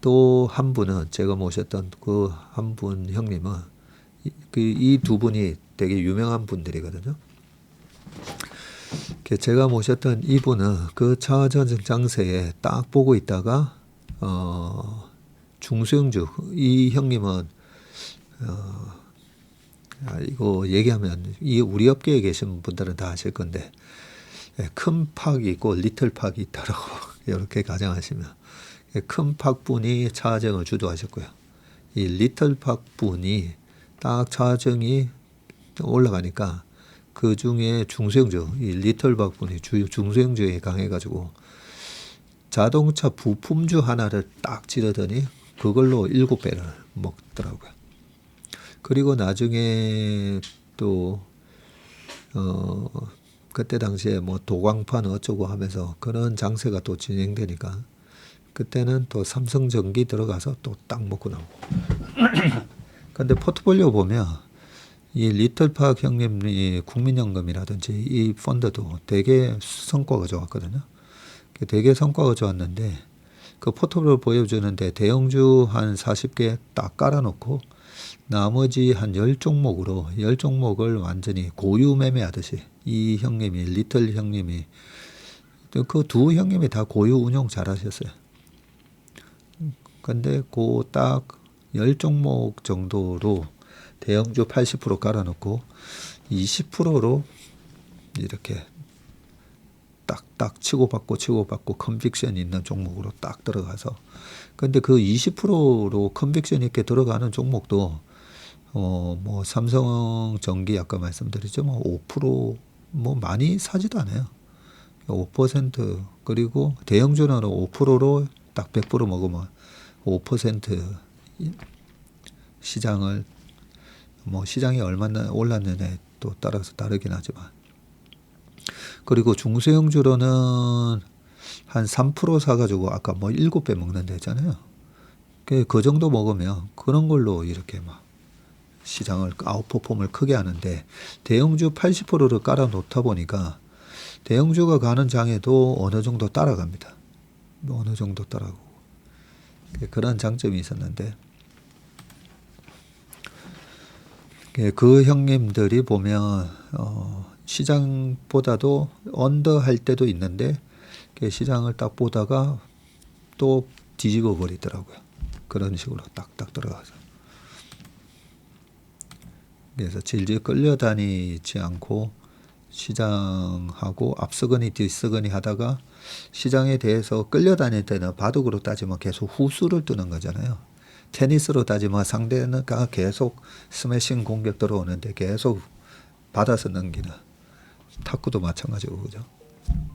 또 한 분은 제가 모셨던 그 한 분 형님은 이 두 분이 되게 유명한 분들이거든요. 제가 모셨던 이분은 그 차화정 장세에 딱 보고 있다가 중소형주 이 형님은 이거 얘기하면 이 우리 업계에 계신 분들은 다 아실 건데 큰 팍이 있고 리틀 팍이 있다라고 이렇게 가정하시면 큰 팍 분이 차화정을 주도하셨고요. 이 리틀 팍 분이 딱 차화정이 올라가니까 그 중에 중소형주, 이 리틀 박 분이 중소형주에 강해가지고 자동차 부품주 하나를 딱 지르더니 그걸로 7배를 먹더라고요. 그리고 나중에 또 그때 당시에 뭐 도광판 어쩌고 하면서 그런 장세가 또 진행되니까 그때는 또 삼성전기 들어가서 또 딱 먹고 나오고. 근데 포트폴리오 보면 이 리틀팍 형님이 국민연금이라든지 이 펀드도 되게 성과가 좋았거든요. 되게 성과가 좋았는데 그 포트폴리오 보여주는데 대형주 한 40개 딱 깔아놓고 나머지 한 10종목으로 10종목을 완전히 고유 매매하듯이 이 형님이 리틀 형님이 그 두 형님이 다 고유 운용 잘 하셨어요. 근데 그 딱 10종목 정도로 대형주 80% 깔아놓고 20%로 이렇게 딱딱 치고받고 컨빅션 있는 종목으로 딱 들어가서 근데 그 20%로 컨빅션 있게 들어가는 종목도 뭐 삼성전기 아까 말씀드렸죠 뭐 5%뭐 많이 사지도 않아요. 5% 그리고 대형주는 5%로 딱 100% 먹으면 5% 시장을 뭐 시장이 얼마나 올랐느냐에 또 따라서 다르긴 하지만 그리고 중소형주로는 한 3% 사가지고 아까 뭐 7배 먹는다 했잖아요. 그 정도 먹으면 그런 걸로 이렇게 막 시장을 아웃퍼폼을 크게 하는데 대형주 80%를 깔아 놓다 보니까 대형주가 가는 장에도 어느 정도 따라갑니다. 어느 정도 따라가고 그런 장점이 있었는데 그 형님들이 보면 시장보다도 언더 할 때도 있는데 시장을 딱 보다가 또 뒤집어 버리더라고요. 그런 식으로 딱딱 들어가서. 그래서 질질 끌려다니지 않고 시장하고 앞서거니 뒤서거니 하다가 시장에 대해서 끌려다닐 때는 바둑으로 따지면 계속 후수를 뜨는 거잖아요. 테니스로 따지면 상대는 계속 스매싱 공격 들어오는데 계속 받아서 넘기는 탁구도 마찬가지고 그죠.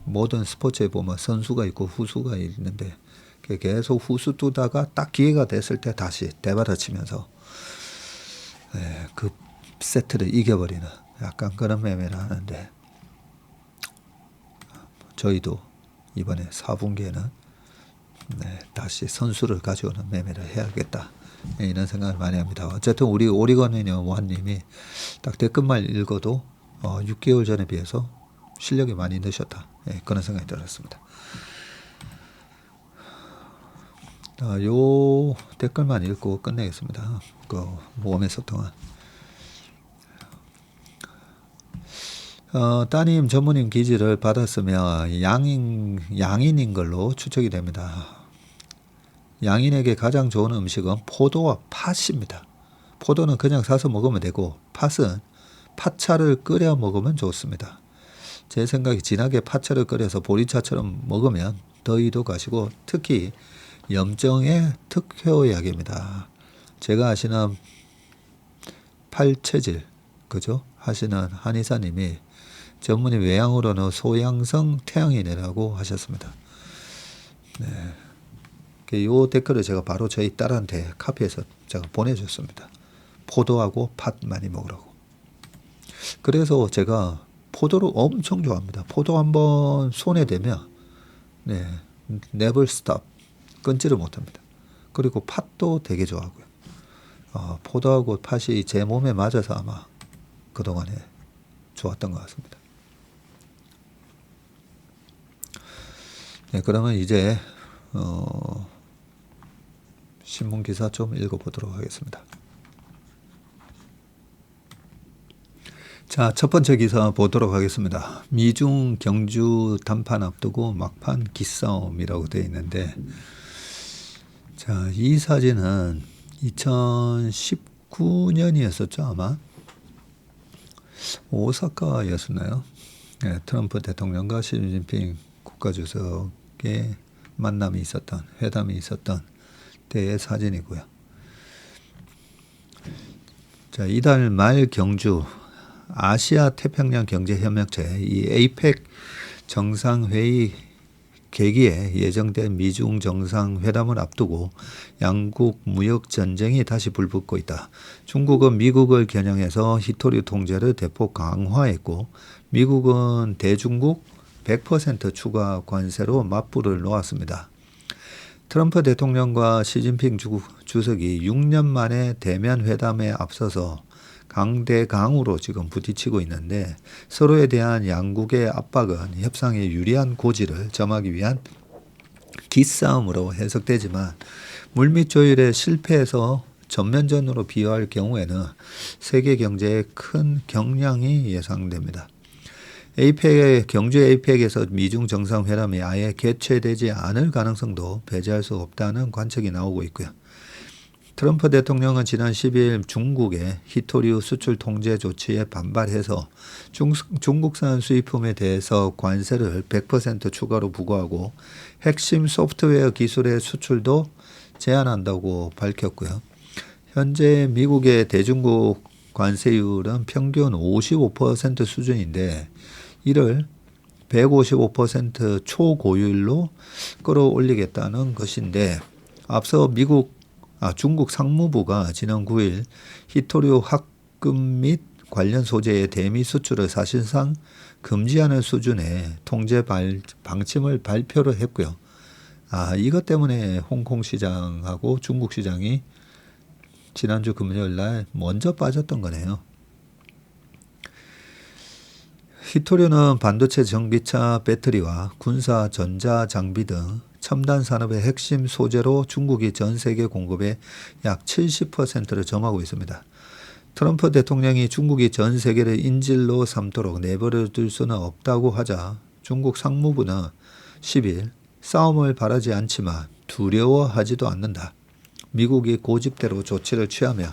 모든 스포츠에 보면 선수가 있고 후수가 있는데 계속 후수 뜨다가 딱 기회가 됐을 때 다시 대받아치면서 그 세트를 이겨버리는 약간 그런 매매를 하는데 저희도 이번에 4분기에는 다시 선수를 가져오는 매매를 해야겠다 이런 생각을 많이 합니다. 어쨌든 우리 오리건의 원님이 딱 댓글만 읽어도 6개월 전에 비해서 실력이 많이 느셨다 그런 생각이 들었습니다. 요 댓글만 읽고 끝내겠습니다. 그 모험의 소통은. 따님 전무님 기지를 받았으며 양인인 걸로 추측이 됩니다. 양인에게 가장 좋은 음식은 포도와 팥입니다. 포도는 그냥 사서 먹으면 되고 팥은 팥차를 끓여 먹으면 좋습니다. 제 생각에 진하게 팥차를 끓여서 보리차처럼 먹으면 더위도 가시고 특히 염증의 특효약입니다. 제가 아시는 팔체질 그죠? 하시는 한의사님이 전문의 외양으로는 소양성 태양인이라고 하셨습니다. 네. 요 댓글을 제가 바로 저희 딸한테 카피해서 제가 보내줬습니다. 포도하고 팥 많이 먹으라고. 그래서 제가 포도를 엄청 좋아합니다. 포도 한번 손에 대면 네, never stop 끊지를 못합니다. 그리고 팥도 되게 좋아하고요. 포도하고 팥이 제 몸에 맞아서 아마 그동안에 좋았던 것 같습니다. 네, 그러면 이제 신문 기사 좀 읽어보도록 하겠습니다. 자, 첫 번째 기사 보도록 하겠습니다. 미중 경주 단판 앞두고 막판 기싸움이라고 되어 있는데, 자, 이 사진은 2019년이었었죠, 아마. 오사카였었나요? 네, 트럼프 대통령과 시진핑 국가주석의 만남이 있었던, 회담이 있었던 때의 사진이고요. 자, 이달 말 경주 아시아 태평양 경제협력체 이 APEC 정상회의 계기에 예정된 미중 정상회담을 앞두고 양국 무역 전쟁이 다시 불붙고 있다. 중국은 미국을 겨냥해서 히토류 통제를 대폭 강화했고 미국은 대중국 100% 추가 관세로 맞불을 놓았습니다. 트럼프 대통령과 시진핑 주석이 6년 만에 대면 회담에 앞서서 강대강으로 지금 부딪히고 있는데 서로에 대한 양국의 압박은 협상에 유리한 고지를 점하기 위한 기싸움으로 해석되지만 물밑 조율에 실패해서 전면전으로 비화할 경우에는 세계 경제에 큰 경량이 예상됩니다. 경주 APEC에서 미중 정상회담이 아예 개최되지 않을 가능성도 배제할 수 없다는 관측이 나오고 있고요. 트럼프 대통령은 지난 10일 중국의 히토류 수출 통제 조치에 반발해서 중국산 수입품에 대해서 관세를 100% 추가로 부과하고 핵심 소프트웨어 기술의 수출도 제한한다고 밝혔고요. 현재 미국의 대중국 관세율은 평균 55% 수준인데 이를 155% 초고율로 끌어올리겠다는 것인데 앞서 중국 상무부가 지난 9일 히토류 합금 및 관련 소재의 대미 수출을 사실상 금지하는 수준의 통제 방침을 발표를 했고요. 이것 때문에 홍콩 시장하고 중국 시장이 지난주 금요일 날 먼저 빠졌던 거네요. 히토류는 반도체 전기차 배터리와 군사 전자 장비 등 첨단 산업의 핵심 소재로 중국이 전 세계 공급의 약 70%를 점하고 있습니다. 트럼프 대통령이 중국이 전 세계를 인질로 삼도록 내버려 둘 수는 없다고 하자 중국 상무부는 10일 싸움을 바라지 않지만 두려워하지도 않는다. 미국이 고집대로 조치를 취하며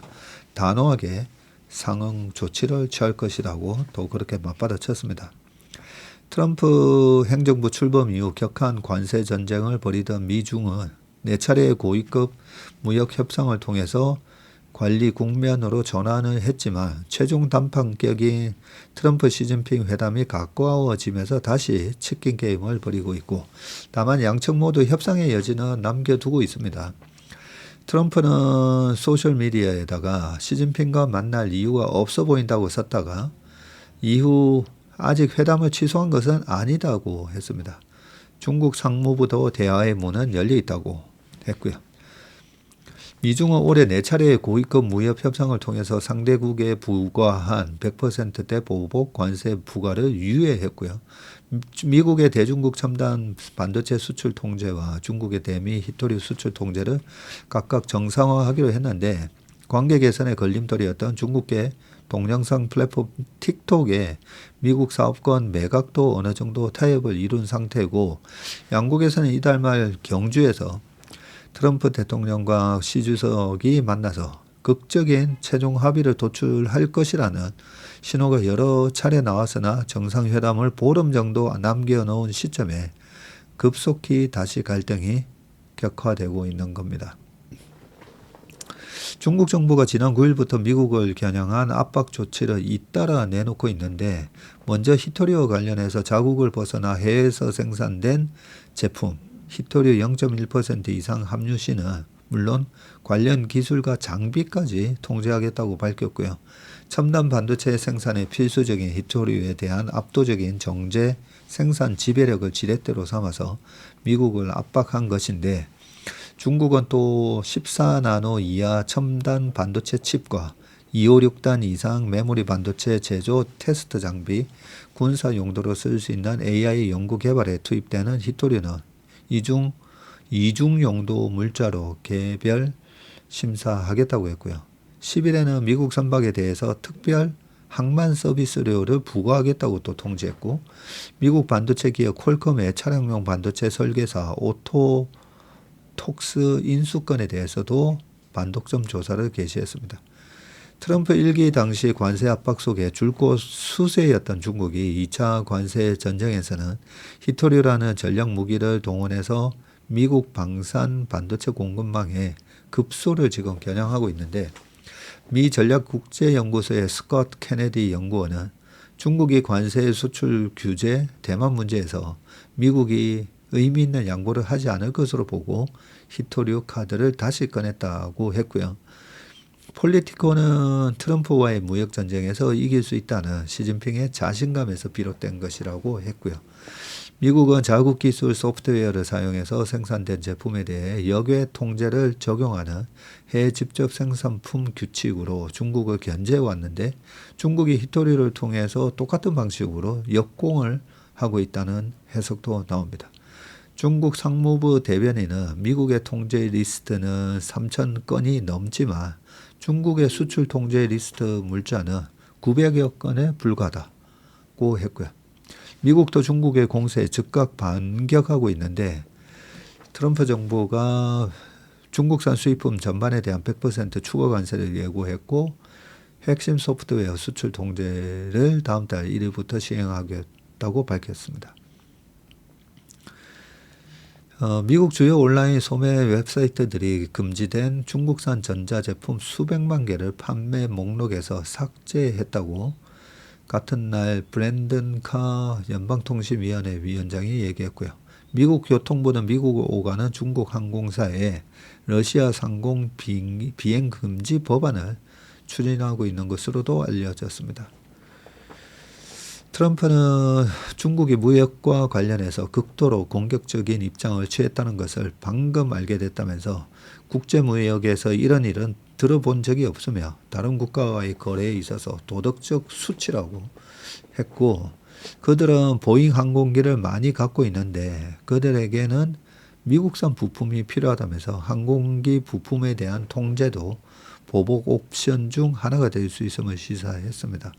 단호하게 상응 조치를 취할 것이라고 또 그렇게 맞받아쳤습니다. 트럼프 행정부 출범 이후 격한 관세 전쟁을 벌이던 미중은 4차례의 고위급 무역 협상을 통해서 관리 국면으로 전환을 했지만 최종 단판격인 트럼프 시진핑 회담이 가까워지면서 다시 치킨 게임을 벌이고 있고 다만 양측 모두 협상의 여지는 남겨두고 있습니다. 트럼프는 소셜미디어에다가 시진핑과 만날 이유가 없어 보인다고 썼다가 이후 아직 회담을 취소한 것은 아니다고 했습니다. 중국 상무부도 대화의 문은 열려 있다고 했고요. 미중은 올해 4차례의 고위급 무역 협상을 통해서 상대국에 부과한 100%대 보복 관세 부과를 유예했고요. 미국의 대중국 첨단 반도체 수출 통제와 중국의 대미 히토리 수출 통제를 각각 정상화하기로 했는데 관계 개선의 걸림돌이었던 중국계 동영상 플랫폼 틱톡에 미국 사업권 매각도 어느 정도 타협을 이룬 상태고 양국에서는 이달 말 경주에서 트럼프 대통령과 시 주석이 만나서 극적인 최종 합의를 도출할 것이라는 신호가 여러 차례 나왔으나 정상회담을 보름 정도 남겨놓은 시점에 급속히 다시 갈등이 격화되고 있는 겁니다. 중국 정부가 지난 9일부터 미국을 겨냥한 압박 조치를 잇따라 내놓고 있는데 먼저 히토리와 관련해서 자국을 벗어나 해외에서 생산된 제품 히토리 0.1% 이상 함유 시는 물론 관련 기술과 장비까지 통제하겠다고 밝혔고요. 첨단 반도체 생산에 필수적인 히토리에 대한 압도적인 정제 생산 지배력을 지렛대로 삼아서 미국을 압박한 것인데 중국은 또 14나노 이하 첨단 반도체 칩과 256단 이상 메모리 반도체 제조 테스트 장비, 군사 용도로 쓸 수 있는 AI 연구 개발에 투입되는 히토리는 이중 용도 물자로 개별 심사하겠다고 했고요. 10일에는 미국 선박에 대해서 특별 항만 서비스료를 부과하겠다고 또 통지했고 미국 반도체 기업 퀄컴의 차량용 반도체 설계사 오토톡스 인수권에 대해서도 반독점 조사를 개시했습니다. 트럼프 1기 당시 관세 압박 속에 줄곧 수세였던 중국이 2차 관세 전쟁에서는 히토리라는 전략 무기를 동원해서 미국 방산 반도체 공급망에 급소를 지금 겨냥하고 있는데 미 전략국제연구소의 스콧 케네디 연구원은 중국이 관세 수출 규제 대만 문제에서 미국이 의미 있는 양보를 하지 않을 것으로 보고 히토리오 카드를 다시 꺼냈다고 했고요. 폴리티코는 트럼프와의 무역전쟁에서 이길 수 있다는 시진핑의 자신감에서 비롯된 것이라고 했고요. 미국은 자국 기술 소프트웨어를 사용해서 생산된 제품에 대해 역외 통제를 적용하는 해외 직접 생산품 규칙으로 중국을 견제해 왔는데 중국이 히토리를 통해서 똑같은 방식으로 역공을 하고 있다는 해석도 나옵니다. 중국 상무부 대변인은 미국의 통제 리스트는 3,000건이 넘지만 중국의 수출 통제 리스트 물자는 900여 건에 불과하다고 했고요. 미국도 중국의 공세에 즉각 반격하고 있는데 트럼프 정부가 중국산 수입품 전반에 대한 100% 추가 관세를 예고했고 핵심 소프트웨어 수출 통제를 다음 달 1일부터 시행하겠다고 밝혔습니다. 미국 주요 온라인 소매 웹사이트들이 금지된 중국산 전자제품 수백만 개를 판매 목록에서 삭제했다고 같은 날 브랜든 카 연방통신위원회 위원장이 얘기했고요. 미국 교통부는 미국을 오가는 중국 항공사에 러시아 상공 비행 금지 법안을 추진하고 있는 것으로도 알려졌습니다. 트럼프는 중국이 무역과 관련해서 극도로 공격적인 입장을 취했다는 것을 방금 알게 됐다면서 국제무역에서 이런 일은 들어본 적이 없으며 다른 국가와의 거래에 있어서 도덕적 수치라고 했고 그들은 보잉 항공기를 많이 갖고 있는데 그들에게는 미국산 부품이 필요하다면서 항공기 부품에 대한 통제도 보복 옵션 중 하나가 될 수 있음을 시사했습니다.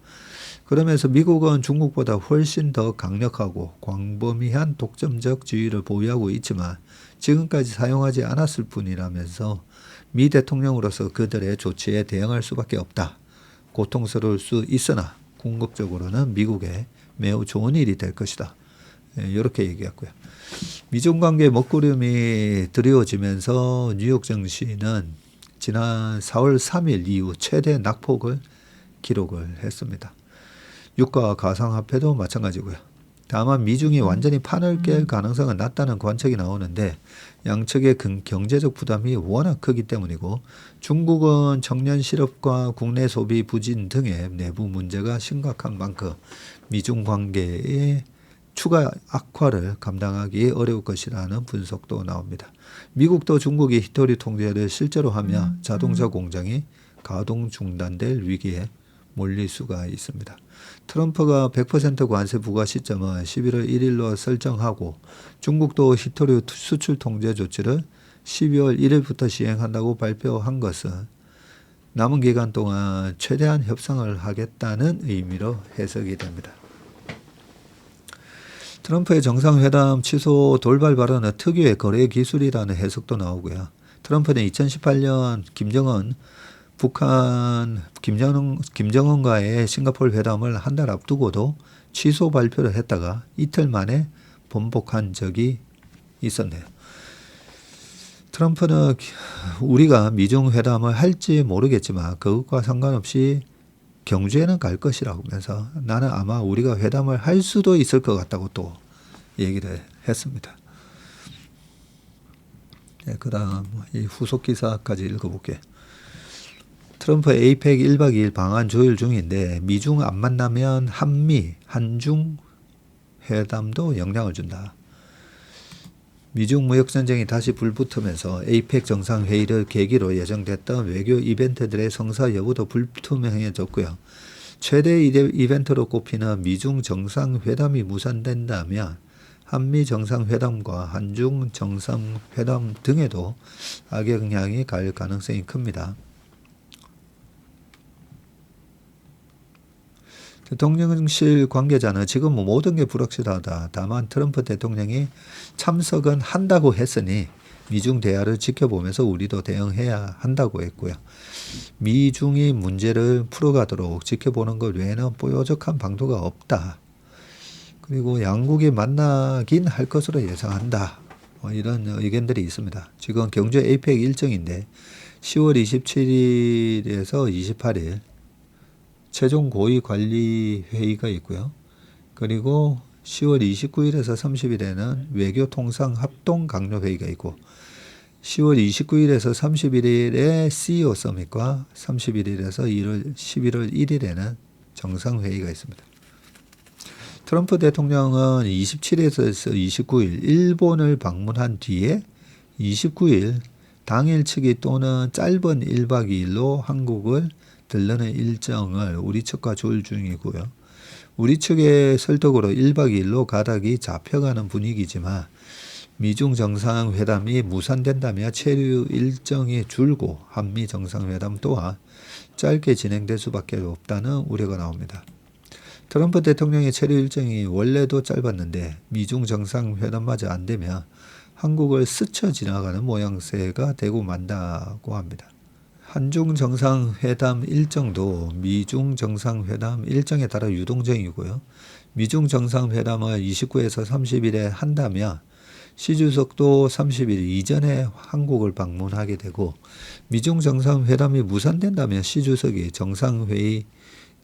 그러면서 미국은 중국보다 훨씬 더 강력하고 광범위한 독점적 지위를 보유하고 있지만 지금까지 사용하지 않았을 뿐이라면서 미 대통령으로서 그들의 조치에 대응할 수밖에 없다. 고통스러울 수 있으나 궁극적으로는 미국에 매우 좋은 일이 될 것이다. 이렇게 얘기했고요. 미중 관계 먹구름이 드리워지면서 뉴욕 증시는 지난 4월 3일 이후 최대 낙폭을 기록을 했습니다. 유가 가상화폐도 마찬가지고요. 다만 미중이 완전히 판을 깰 가능성은 낮다는 관측이 나오는데 양측의 경제적 부담이 워낙 크기 때문이고 중국은 청년 실업과 국내 소비 부진 등의 내부 문제가 심각한 만큼 미중 관계에 추가 악화를 감당하기 어려울 것이라는 분석도 나옵니다. 미국도 중국이 히토리 통제를 실제로 하며 자동차 공장이 가동 중단될 위기에 몰릴 수가 있습니다. 트럼프가 100% 관세 부과 시점은 11월 1일로 설정하고 중국도 히토리 수출 통제 조치를 12월 1일부터 시행한다고 발표한 것은 남은 기간 동안 최대한 협상을 하겠다는 의미로 해석이 됩니다. 트럼프의 정상회담 취소 돌발 발언은 특유의 거래 기술이라는 해석도 나오고요. 트럼프는 2018년 김정은과의 싱가포르 회담을 한 달 앞두고도 취소 발표를 했다가 이틀 만에 번복한 적이 있었네요. 트럼프는 우리가 미중 회담을 할지 모르겠지만 그것과 상관없이 경주에는 갈 것이라고 하면서 나는 아마 우리가 회담을 할 수도 있을 것 같다고 또 얘기를 했습니다. 네, 그 다음 이 후속 기사까지 읽어볼게요. 트럼프 에이펙 1박 2일 방한 조율 중인데 미중 안 만나면 한중 회담도 영향을 준다. 미중 무역전쟁이 다시 불붙으면서 에이펙 정상회의를 계기로 예정됐던 외교 이벤트들의 성사 여부도 불투명해졌고요. 최대 이벤트로 꼽히는 미중 정상회담이 무산된다면 한미 정상회담과 한중 정상회담 등에도 악영향이 갈 가능성이 큽니다. 대통령실 관계자는 지금 모든 게 불확실하다. 다만 트럼프 대통령이 참석은 한다고 했으니 미중 대화를 지켜보면서 우리도 대응해야 한다고 했고요. 미중이 문제를 풀어가도록 지켜보는 것 외에는 뾰족한 방도가 없다. 그리고 양국이 만나긴 할 것으로 예상한다. 이런 의견들이 있습니다. 지금 경주 에이펙 일정인데 10월 27일에서 28일 최종 고위 관리 회의가 있고요. 그리고 10월 29일에서 30일에는 외교 통상 합동 강요 회의가 있고 10월 29일에서 31일에 CEO 서밋과 31일에서 11월 1일에는 정상 회의가 있습니다. 트럼프 대통령은 27일에서 29일 일본을 방문한 뒤에 29일 당일치기 또는 짧은 1박 2일로 한국을 들르는 일정을 우리 측과 조율 중이고요. 우리 측의 설득으로 1박 2일로 가닥이 잡혀가는 분위기지만 미중 정상회담이 무산된다면 체류 일정이 줄고 한미 정상회담 또한 짧게 진행될 수밖에 없다는 우려가 나옵니다. 트럼프 대통령의 체류 일정이 원래도 짧았는데 미중 정상회담마저 안 되면 한국을 스쳐 지나가는 모양새가 되고 만다고 합니다. 한중 정상회담 일정도 미중 정상회담 일정에 따라 유동적이고요. 미중 정상회담을 29에서 30일에 한다면 시 주석도 30일 이전에 한국을 방문하게 되고 미중 정상회담이 무산된다면 시 주석이 정상회의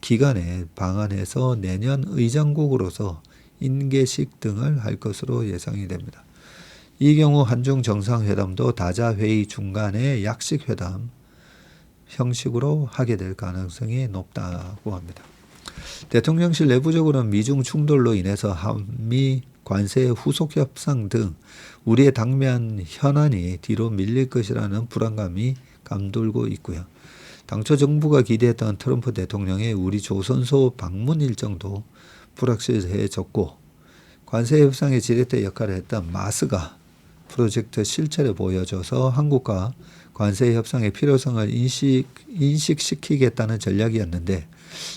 기간에 방한해서 내년 의장국으로서 인계식 등을 할 것으로 예상이 됩니다. 이 경우 한중 정상회담도 다자회의 중간에 약식회담 형식으로 하게 될 가능성이 높다고 합니다. 대통령실 내부적으로는 미중 충돌로 인해서 한미 관세 후속 협상 등 우리의 당면 현안이 뒤로 밀릴 것이라는 불안감이 감돌고 있고요. 당초 정부가 기대했던 트럼프 대통령의 우리 조선소 방문 일정도 불확실해졌고 관세 협상에 지렛대 역할을 했던 마스가 프로젝트 실체를 보여줘서 한국과 관세 협상의 필요성을 인식시키겠다는 전략이었는데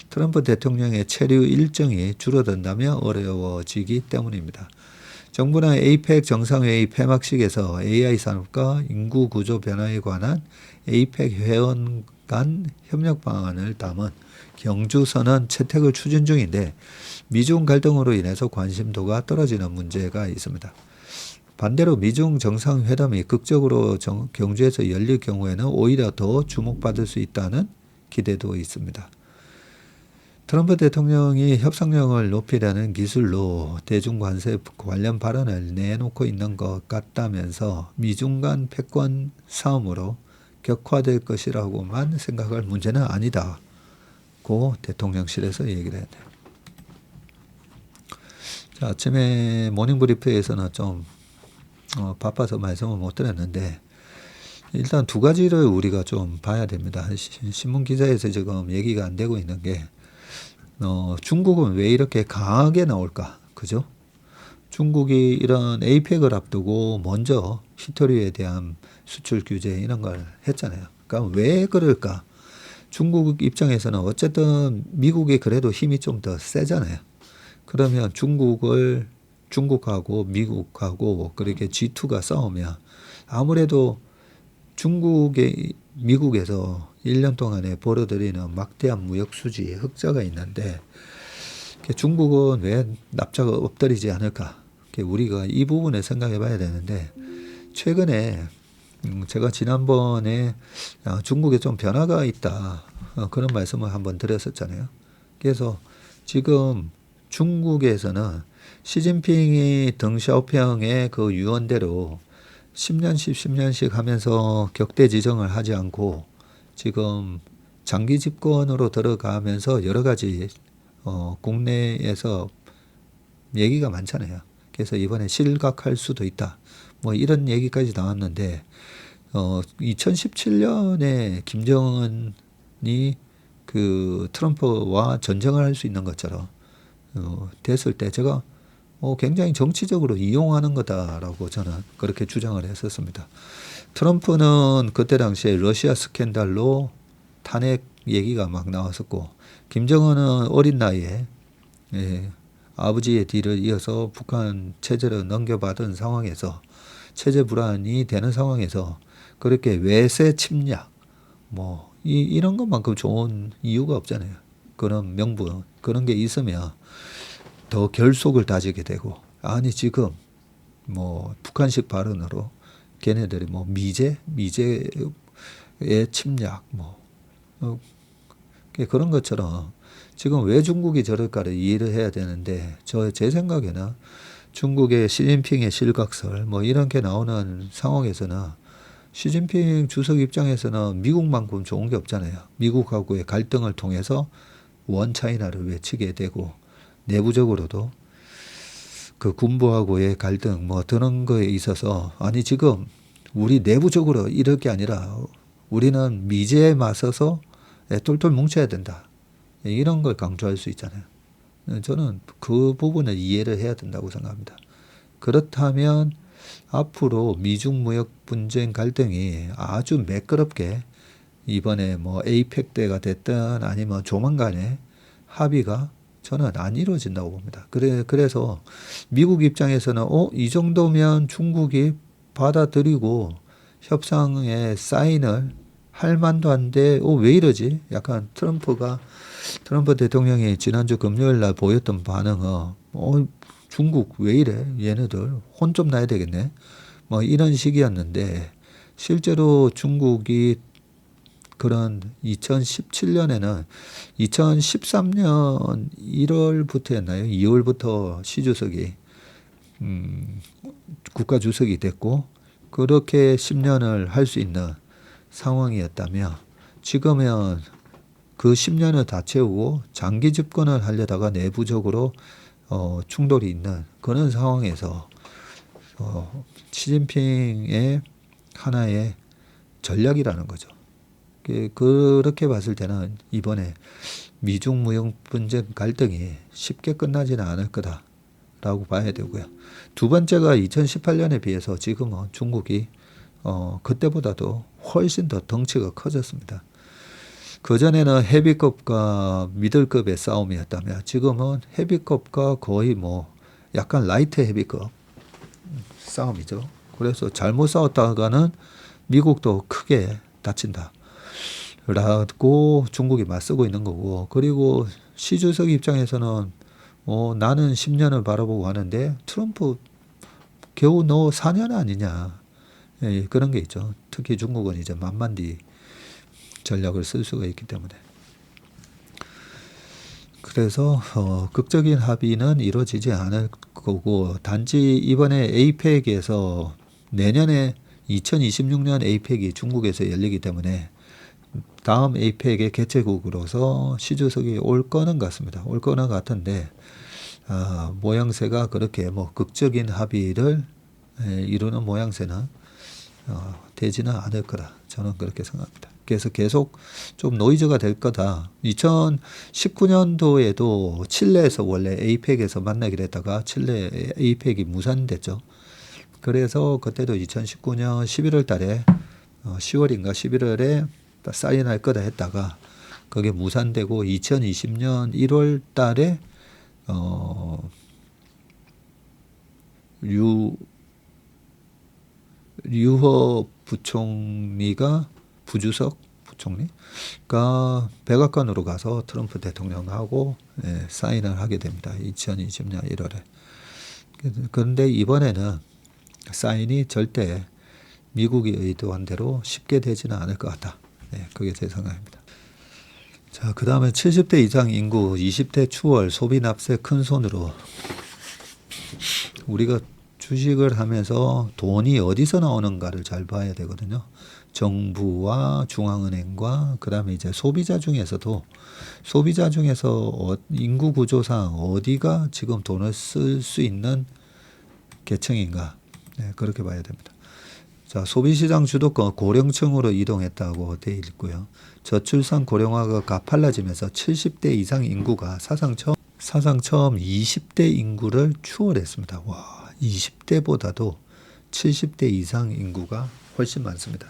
트럼프 대통령의 체류 일정이 줄어든다면 어려워지기 때문입니다. 정부는 에이펙 정상회의 폐막식에서 AI 산업과 인구 구조 변화에 관한 에이펙 회원 간 협력 방안을 담은 경주선언 채택을 추진 중인데 미중 갈등으로 인해서 관심도가 떨어지는 문제가 있습니다. 반대로 미중 정상회담이 극적으로 경주에서 열릴 경우에는 오히려 더 주목받을 수 있다는 기대도 있습니다. 트럼프 대통령이 협상력을 높이려는 기술로 대중관세 관련 발언을 내놓고 있는 것 같다면서 미중 간 패권 싸움으로 격화될 것이라고만 생각할 문제는 아니다고 대통령실에서 얘기를 했네요. 자, 아침에 모닝 브리프에서는 좀 바빠서 말씀을 못 드렸는데 일단 두 가지를 우리가 좀 봐야 됩니다. 신문 기사에서 지금 얘기가 안 되고 있는 게 중국은 왜 이렇게 강하게 나올까? 그죠? 중국이 이런 에이펙을 앞두고 먼저 히토리에 대한 수출 규제 이런 걸 했잖아요. 그러니까 왜 그럴까? 중국 입장에서는 어쨌든 미국이 그래도 힘이 좀 더 세잖아요. 그러면 중국하고 미국하고 그렇게 G2가 싸우면 아무래도 미국에서 1년 동안에 벌어들이는 막대한 무역 수지에 흑자가 있는데 중국은 왜 납작 엎드리지 않을까? 우리가 이 부분을 생각해 봐야 되는데 최근에 제가 지난번에 중국에 좀 변화가 있다 그런 말씀을 한번 드렸었잖아요. 그래서 지금 중국에서는 시진핑이 덩샤오평의 그 유언대로 10년씩 10년씩 하면서 격대 지정을 하지 않고 지금 장기 집권으로 들어가면서 여러 가지 국내에서 얘기가 많잖아요. 그래서 이번에 실각할 수도 있다. 뭐 이런 얘기까지 나왔는데 2017년에 김정은이 그 트럼프와 전쟁을 할 수 있는 것처럼 됐을 때 제가 굉장히 정치적으로 이용하는 거다라고 저는 그렇게 주장을 했었습니다. 트럼프는 그때 당시에 러시아 스캔들로 탄핵 얘기가 막 나왔었고 김정은은 어린 나이에 아버지의 뒤를 이어서 북한 체제를 넘겨받은 상황에서 체제 불안이 되는 상황에서 그렇게 외세 침략 뭐 이런 것만큼 좋은 이유가 없잖아요. 그런 명분 그런 게 있으면 더 결속을 다지게 되고 아니 지금 뭐 북한식 발언으로 걔네들이 뭐 미제의 침략 뭐 그런 것처럼 지금 왜 중국이 저럴까를 이해를 해야 되는데 제 생각에는 중국의 시진핑의 실각설 뭐 이런 게 나오는 상황에서는 시진핑 주석 입장에서는 미국만큼 좋은 게 없잖아요. 미국하고의 갈등을 통해서 원 차이나를 외치게 되고 내부적으로도 그 군부하고의 갈등 뭐 그런 거에 있어서 아니 지금 우리 내부적으로 이럴 게 아니라 우리는 미제에 맞서서 똘똘 뭉쳐야 된다. 이런 걸 강조할 수 있잖아요. 저는 그 부분을 이해를 해야 된다고 생각합니다. 그렇다면 앞으로 미중 무역 분쟁 갈등이 아주 매끄럽게 이번에 뭐 에이펙 때가 됐든 아니면 조만간에 합의가 저는 안 이루어진다고 봅니다. 그래서 미국 입장에서는 이 정도면 중국이 받아들이고 협상에 사인을 할 만도 한데 왜 이러지? 약간 트럼프 대통령이 지난주 금요일 날 보였던 반응은 중국 왜 이래? 얘네들 혼 좀 나야 되겠네. 뭐 이런 식이었는데 실제로 중국이 그런 2017년에는 2013년 1월부터였나요? 2월부터 시 주석이 국가 주석이 됐고 그렇게 10년을 할 수 있는 상황이었다면 지금은 그 10년을 다 채우고 장기 집권을 하려다가 내부적으로 충돌이 있는 그런 상황에서 시진핑의 하나의 전략이라는 거죠. 그렇게 봤을 때는 이번에 미중 무역 분쟁 갈등이 쉽게 끝나지는 않을 거다라고 봐야 되고요. 두 번째가 2018년에 비해서 지금은 중국이 그때보다도 훨씬 더 덩치가 커졌습니다. 그전에는 헤비급과 미들급의 싸움이었다면 지금은 헤비급과 거의 뭐 약간 라이트 헤비급 싸움이죠. 그래서 잘못 싸웠다가는 미국도 크게 다친다. 라고 중국이 맞서고 있는 거고 그리고 시 주석 입장에서는 나는 10년을 바라보고 하는데 트럼프 겨우 너 4년 아니냐. 그런 게 있죠. 특히 중국은 이제 만만디 전략을 쓸 수가 있기 때문에. 그래서 극적인 합의는 이루어지지 않을 거고 단지 이번에 에이펙에서 내년에 2026년 에이펙이 중국에서 열리기 때문에 다음 에이펙의 개최국으로서 시 주석이 올 거는 같습니다. 올 거는 같은데 모양새가 그렇게 뭐 극적인 합의를 이루는 모양새는 되지는 않을 거다. 저는 그렇게 생각합니다. 그래서 계속 좀 노이즈가 될 거다. 2019년도에도 칠레에서 원래 에이펙에서 만나기로 했다가 칠레 에이펙이 무산됐죠. 그래서 그때도 2019년 11월 달에 10월인가 11월에 사인할 거다 했다가 그게 무산되고 2020년 1월 달에 류허 부총리가 부주석 부총리가 백악관으로 가서 트럼프 대통령하고 사인을 하게 됩니다. 2020년 1월에. 그런데 이번에는 사인이 절대 미국이 의도한 대로 쉽게 되지는 않을 것 같다. 그게 제 생각입니다. 자, 그 다음에 70대 이상 인구 20대 추월 소비 납세 큰 손으로. 우리가 주식을 하면서 돈이 어디서 나오는가를 잘 봐야 되거든요. 정부와 중앙은행과 그다음에 이제 소비자 중에서 인구 구조상 어디가 지금 돈을 쓸 수 있는 계층인가. 그렇게 봐야 됩니다. 자, 소비시장 주도권 고령층으로 이동했다고 되어 있고요. 저출산 고령화가 가팔라지면서 70대 이상 인구가 사상 처음 20대 인구를 추월했습니다. 와, 20대보다도 70대 이상 인구가 훨씬 많습니다.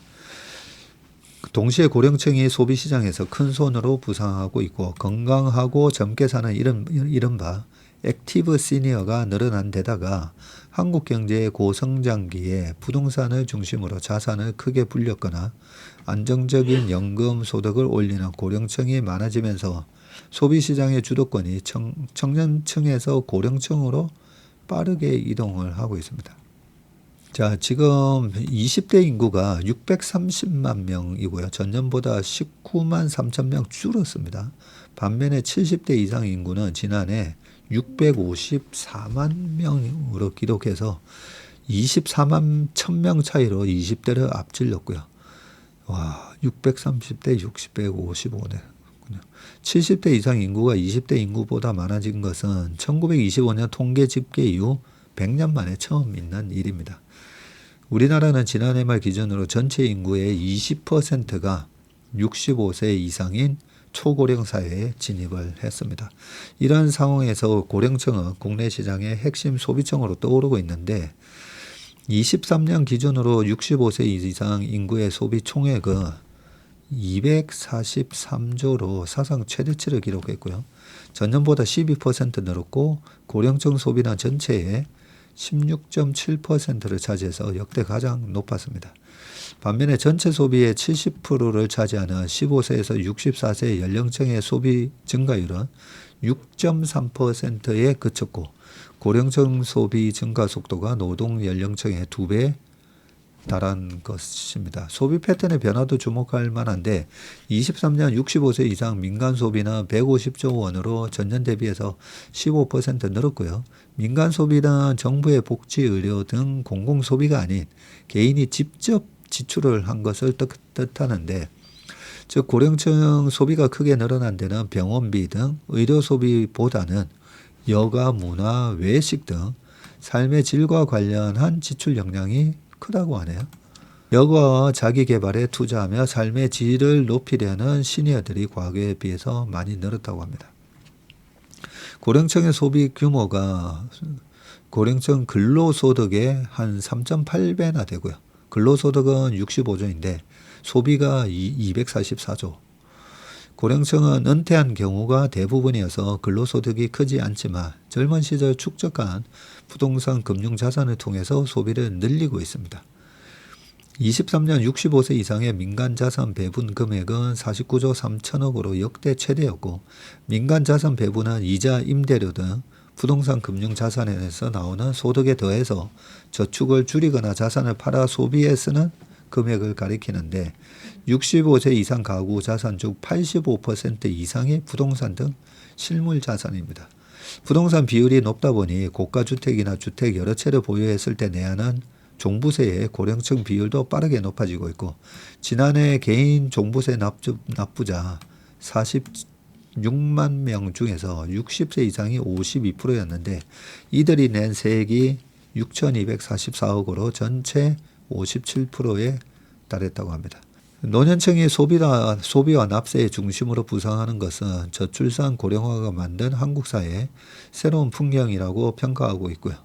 동시에 고령층이 소비시장에서 큰 손으로 부상하고 있고 건강하고 젊게 사는 이른바 액티브 시니어가 늘어난 데다가 한국 경제의 고성장기에 부동산을 중심으로 자산을 크게 불렸거나 안정적인 연금 소득을 올리는 고령층이 많아지면서 소비시장의 주도권이 청년층에서 고령층으로 빠르게 이동을 하고 있습니다. 자, 지금 20대 인구가 630만 명이고요. 전년보다 19만 3천 명 줄었습니다. 반면에 70대 이상 인구는 지난해 654만 명으로 기록해서 24만 1000명 차이로 20대를 앞질렀고요. 와, 630대 655네. 70대 이상 인구가 20대 인구보다 많아진 것은 1925년 통계 집계 이후 100년 만에 처음 있는 일입니다. 우리나라는 지난해 말 기준으로 전체 인구의 20%가 65세 이상인 초고령 사회에 진입을 했습니다. 이러한 상황에서 고령층은 국내 시장의 핵심 소비층으로 떠오르고 있는데 23년 기준으로 65세 이상 인구의 소비 총액은 243조로 사상 최대치를 기록했고요. 전년보다 12% 늘었고 고령층 소비는 전체의 16.7%를 차지해서 역대 가장 높았습니다. 반면에 전체 소비의 70%를 차지하는 15세에서 64세 연령층의 소비 증가율은 6.3%에 그쳤고 고령층 소비 증가 속도가 노동 연령층의 2배 달한 것입니다. 소비 패턴의 변화도 주목할 만한데 23년 65세 이상 민간 소비는 150조 원으로 전년 대비해서 15% 늘었고요. 민간 소비는 정부의 복지, 의료 등 공공소비가 아닌 개인이 직접 지출을 한 것을 뜻하는데 즉 고령층 소비가 크게 늘어난 데는 병원비 등 의료 소비보다는 여가, 문화, 외식 등 삶의 질과 관련한 지출 역량이 크다고 하네요. 여가와 자기개발에 투자하며 삶의 질을 높이려는 시니어들이 과거에 비해서 많이 늘었다고 합니다. 고령층의 소비 규모가 고령층 근로소득의 한 3.8배나 되고요. 근로소득은 65조인데 소비가 244조. 고령층은 은퇴한 경우가 대부분이어서 근로소득이 크지 않지만 젊은 시절 축적한 부동산 금융자산을 통해서 소비를 늘리고 있습니다. 23년 65세 이상의 민간자산 배분 금액은 49조 3천억으로 역대 최대였고 민간자산 배분은 이자, 임대료 등 부동산 금융자산에서 나오는 소득에 더해서 저축을 줄이거나 자산을 팔아 소비에 쓰는 금액을 가리키는데 65세 이상 가구 자산 중 85% 이상이 부동산 등 실물 자산입니다. 부동산 비율이 높다 보니 고가주택이나 주택 여러 채를 보유했을 때 내야 하는 종부세의 고령층 비율도 빠르게 높아지고 있고 지난해 개인 종부세 납부자 6만 명 중에서 60세 이상이 52%였는데 이들이 낸 세액이 6,244억으로 전체 57%에 달했다고 합니다. 노년층이 소비와 납세의 중심으로 부상하는 것은 저출산 고령화가 만든 한국 사회의 새로운 풍경이라고 평가하고 있고요.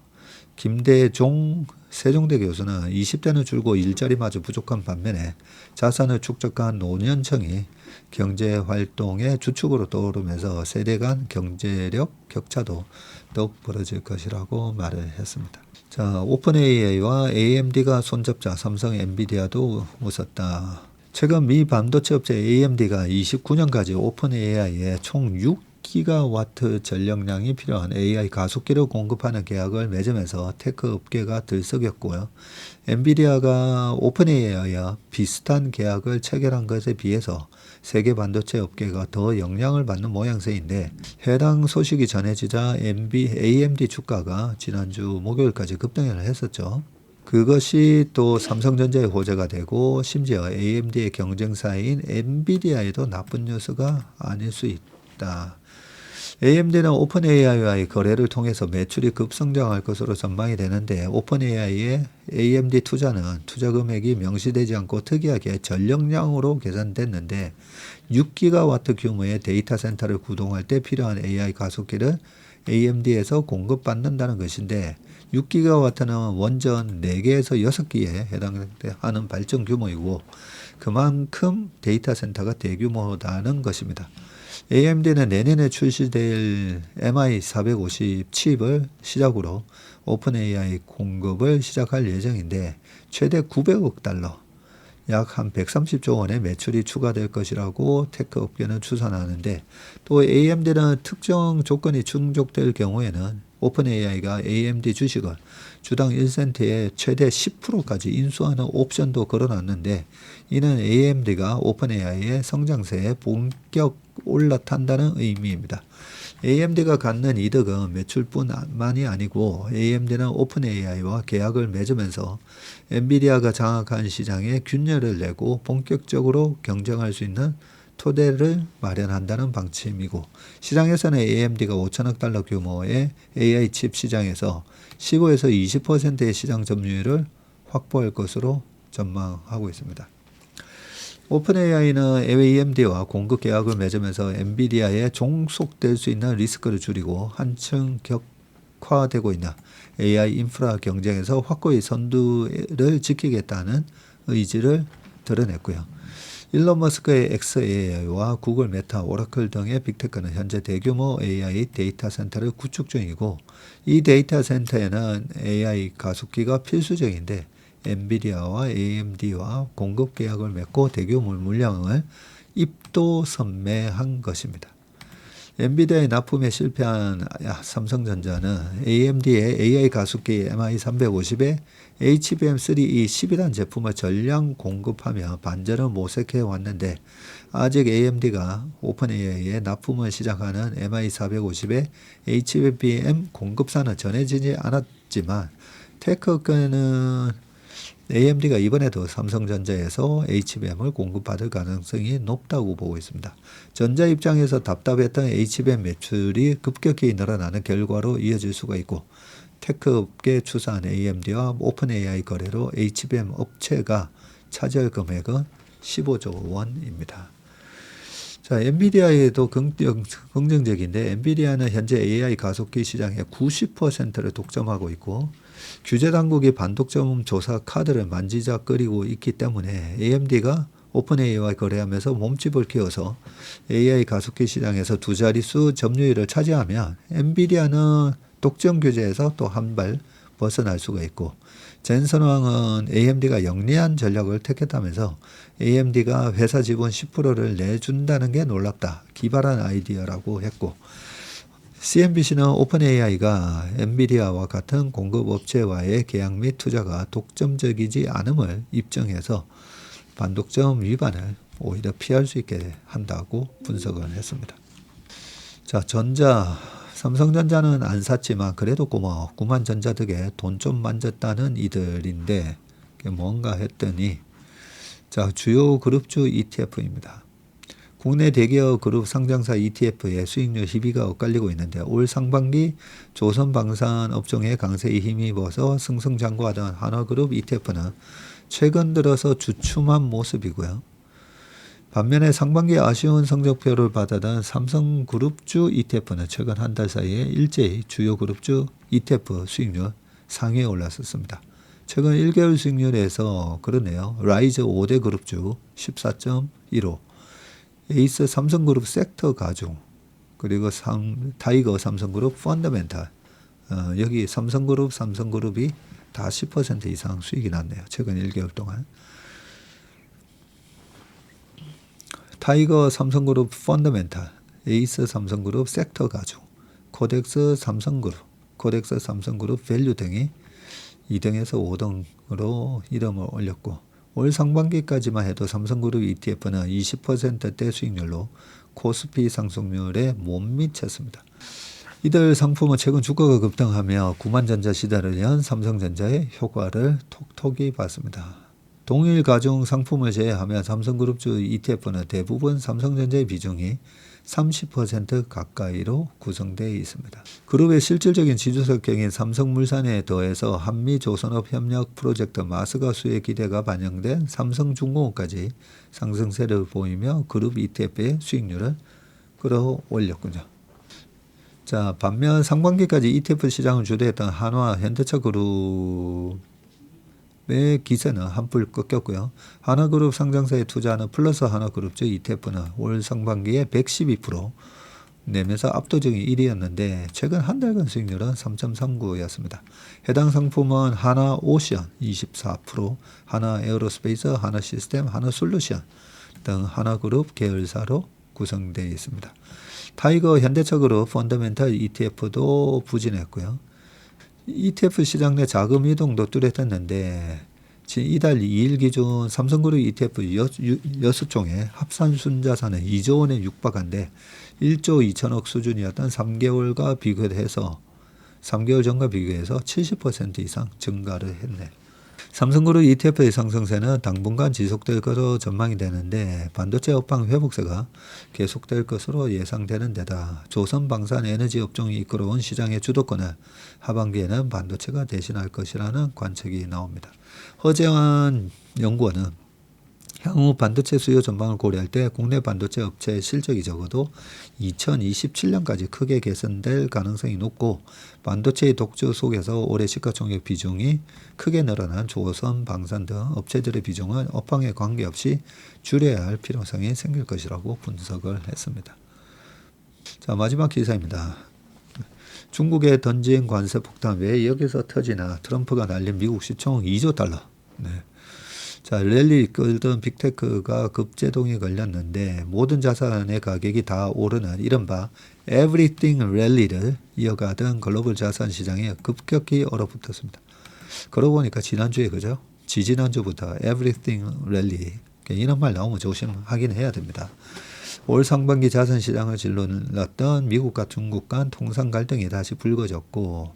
김대종 세종대 교수는 20대는 줄고 일자리마저 부족한 반면에 자산을 축적한 노년층이 경제활동의 주축으로 떠오르면서 세대 간 경제력 격차도 더욱 벌어질 것이라고 말을 했습니다. 자, 오픈 AI와 AMD가 손잡자 삼성 엔비디아도 웃었다. 최근 미 반도체 업체 AMD가 29년까지 오픈 AI에 총 6기가와트 전력량이 필요한 AI 가속기를 공급하는 계약을 맺으면서 테크 업계가 들썩였고요. 엔비디아가 오픈 AI와 비슷한 계약을 체결한 것에 비해서 세계 반도체 업계가 더 영향을 받는 모양새인데 해당 소식이 전해지자 AMD 주가가 지난주 목요일까지 급등을 했었죠. 그것이 또 삼성전자의 호재가 되고 심지어 AMD의 경쟁사인 엔비디아에도 나쁜 뉴스가 아닐 수 있다. AMD는 오픈 AI와의 거래를 통해서 매출이 급성장할 것으로 전망이 되는데 오픈 AI의 AMD 투자는 투자 금액이 명시되지 않고 특이하게 전력량으로 계산됐는데 6기가와트 규모의 데이터 센터를 구동할 때 필요한 AI 가속기를 AMD에서 공급받는다는 것인데 6기가와트는 원전 4개에서 6기에 해당하는 발전 규모이고 그만큼 데이터 센터가 대규모다는 것입니다. AMD는 내년에 출시될 MI450 칩을 시작으로 오픈 AI 공급을 시작할 예정인데 최대 900억 달러, 약 한 130조 원의 매출이 추가될 것이라고 테크 업계는 추산하는데 또 AMD는 특정 조건이 충족될 경우에는 오픈 AI가 AMD 주식을 주당 1센트에 최대 10%까지 인수하는 옵션도 걸어놨는데 이는 AMD가 오픈 AI의 성장세에 본격 올라탄다는 의미입니다. AMD가 갖는 이득은 매출뿐만이 아니고 AMD는 오픈 AI와 계약을 맺으면서 엔비디아가 장악한 시장에 균열을 내고 본격적으로 경쟁할 수 있는 토대를 마련한다는 방침이고 시장에서는 AMD가 5천억 달러 규모의 AI 칩 시장에서 15에서 20%의 시장 점유율을 확보할 것으로 전망하고 있습니다. 오픈 AI는 AMD와 공급 계약을 맺으면서 엔비디아에 종속될 수 있는 리스크를 줄이고 한층 격화되고 있는 AI 인프라 경쟁에서 확고히 선두를 지키겠다는 의지를 드러냈고요. 일론 머스크의 xAI와 구글, 메타, 오라클 등의 빅테크는 현재 대규모 AI 데이터 센터를 구축 중이고 이 데이터 센터에는 AI 가속기가 필수적인데 엔비디아와 AMD와 공급 계약을 맺고 대규모 물량을 입도선매한 것입니다. 엔비디아의 납품에 실패한 삼성전자는 AMD의 AI 가속기 MI350에 HBM3E11이라는 제품을 전량 공급하며 반전을 모색해 왔는데 아직 AMD가 오픈AI에 납품을 시작하는 MI450의 HBM 공급사는 전해지지 않았지만 테크업계는 AMD가 이번에도 삼성전자에서 HBM을 공급받을 가능성이 높다고 보고 있습니다. 전자 입장에서 답답했던 HBM 매출이 급격히 늘어나는 결과로 이어질 수가 있고 테크업계 추산 AMD와 오픈 AI 거래로 HBM 업체가 차지할 금액은 15조 원입니다. 자, 엔비디아에도 긍정적인데 엔비디아는 현재 AI 가속기 시장의 90%를 독점하고 있고 규제 당국이 반독점 조사 카드를 만지작거리고 있기 때문에 AMD가 오픈 AI와 거래하면서 몸집을 키워서 AI 가속기 시장에서 두 자릿수 점유율을 차지하면 엔비디아는 독점 규제에서 또 한 발 벗어날 수가 있고 젠슨왕은 AMD가 영리한 전략을 택했다면서 AMD가 회사 지분 10%를 내준다는 게 놀랍다. 기발한 아이디어라고 했고 CNBC는 오픈 AI가 엔비디아와 같은 공급업체와의 계약 및 투자가 독점적이지 않음을 입증해서 반독점 위반을 오히려 피할 수 있게 한다고 분석을 했습니다. 자, 삼성전자는 안 샀지만 그래도 고마워. 구만전자 덕에 돈 좀 만졌다는 이들인데 뭔가 했더니 자, 주요 그룹주 ETF입니다. 국내 대기업 그룹 상장사 ETF의 수익률 희비가 엇갈리고 있는데 올 상반기 조선방산 업종에 강세에 힘입어서 승승장구하던 한화그룹 ETF는 최근 들어서 주춤한 모습이고요. 반면에 상반기 아쉬운 성적표를 받아던 삼성그룹주 ETF는 최근 한 달 사이에 일제히 주요 그룹주 ETF 수익률 상위에 올랐었습니다. 최근 1개월 수익률에서 그러네요. 라이즈 5대 그룹주 14.15, 에이스 삼성그룹 섹터 가중, 그리고 타이거 삼성그룹 펀더멘탈, 여기 삼성그룹이 다 10% 이상 수익이 났네요. 최근 1개월 동안. 타이거 삼성그룹 펀더멘탈, 에이스 삼성그룹 섹터 가중, 코덱스 삼성그룹 밸류 등이 2등에서 5등으로 이름을 올렸고 올 상반기까지만 해도 삼성그룹 ETF는 20%대 수익률로 코스피 상승률에 못 미쳤습니다. 이들 상품은 최근 주가가 급등하며 구만전자 시대를 연 삼성전자의 효과를 톡톡히 봤습니다. 동일 가중 상품을 제외하면 삼성그룹주 ETF는 대부분 삼성전자의 비중이 30% 가까이로 구성되어 있습니다. 그룹의 실질적인 지주석경인 삼성물산에 더해서 한미조선업 협력 프로젝트 마스가수의 기대가 반영된 삼성중공업까지 상승세를 보이며 그룹 ETF의 수익률을 끌어올렸군요. 자, 반면 상반기까지 ETF 시장을 주도했던 한화 현대차 그룹의 기세는 한풀 꺾였고요. 하나그룹 상장사에 투자하는 플러스 하나그룹주 ETF는 올 상반기에 112% 내면서 압도적인 1위였는데 최근 한 달간 수익률은 3.39였습니다. 해당 상품은 하나오션 24%, 하나에어로스페이스, 하나시스템, 하나솔루션 등 하나그룹 계열사로 구성되어 있습니다. 타이거 현대차그룹 펀더멘탈 ETF도 부진했고요. ETF 시장 내 자금 이동도 뚜렷했는데 이달 2일 기준 삼성그룹 ETF 6종의 합산 순자산은 2조 원에 육박한데 1조 2천억 수준이었던 3개월 전과 비교해서 70% 이상 증가를 했네. 삼성그룹 ETF의 상승세는 당분간 지속될 것으로 전망이 되는데 반도체 업황 회복세가 계속될 것으로 예상되는 데다 조선방산 에너지 업종이 이끌어온 시장의 주도권을 하반기에는 반도체가 대신할 것이라는 관측이 나옵니다. 허재환 연구원은 향후 반도체 수요 전망을 고려할 때 국내 반도체 업체의 실적이 적어도 2027년까지 크게 개선될 가능성이 높고 반도체의 독주 속에서 올해 시가총액 비중이 크게 늘어난 조선, 방산 등 업체들의 비중은 업황에 관계없이 줄여야 할 필요성이 생길 것이라고 분석을 했습니다. 자, 마지막 기사입니다. 중국에 던진 관세 폭탄 왜 여기서 터지나. 트럼프가 날린 미국 시총 2조 달러. 네. 자, 랠리 끌던 빅테크가 급제동이 걸렸는데 모든 자산의 가격이 다 오르는 이른바 에브리띵 랠리를 이어가던 글로벌 자산 시장에 급격히 얼어붙었습니다. 그러고 보니까 지난주에 그죠? 지지난주부터 에브리띵 랠리 이런 말 나오면 조심하긴 해야 됩니다. 올 상반기 자산 시장을 질렀던 미국과 중국 간 통상 갈등이 다시 불거졌고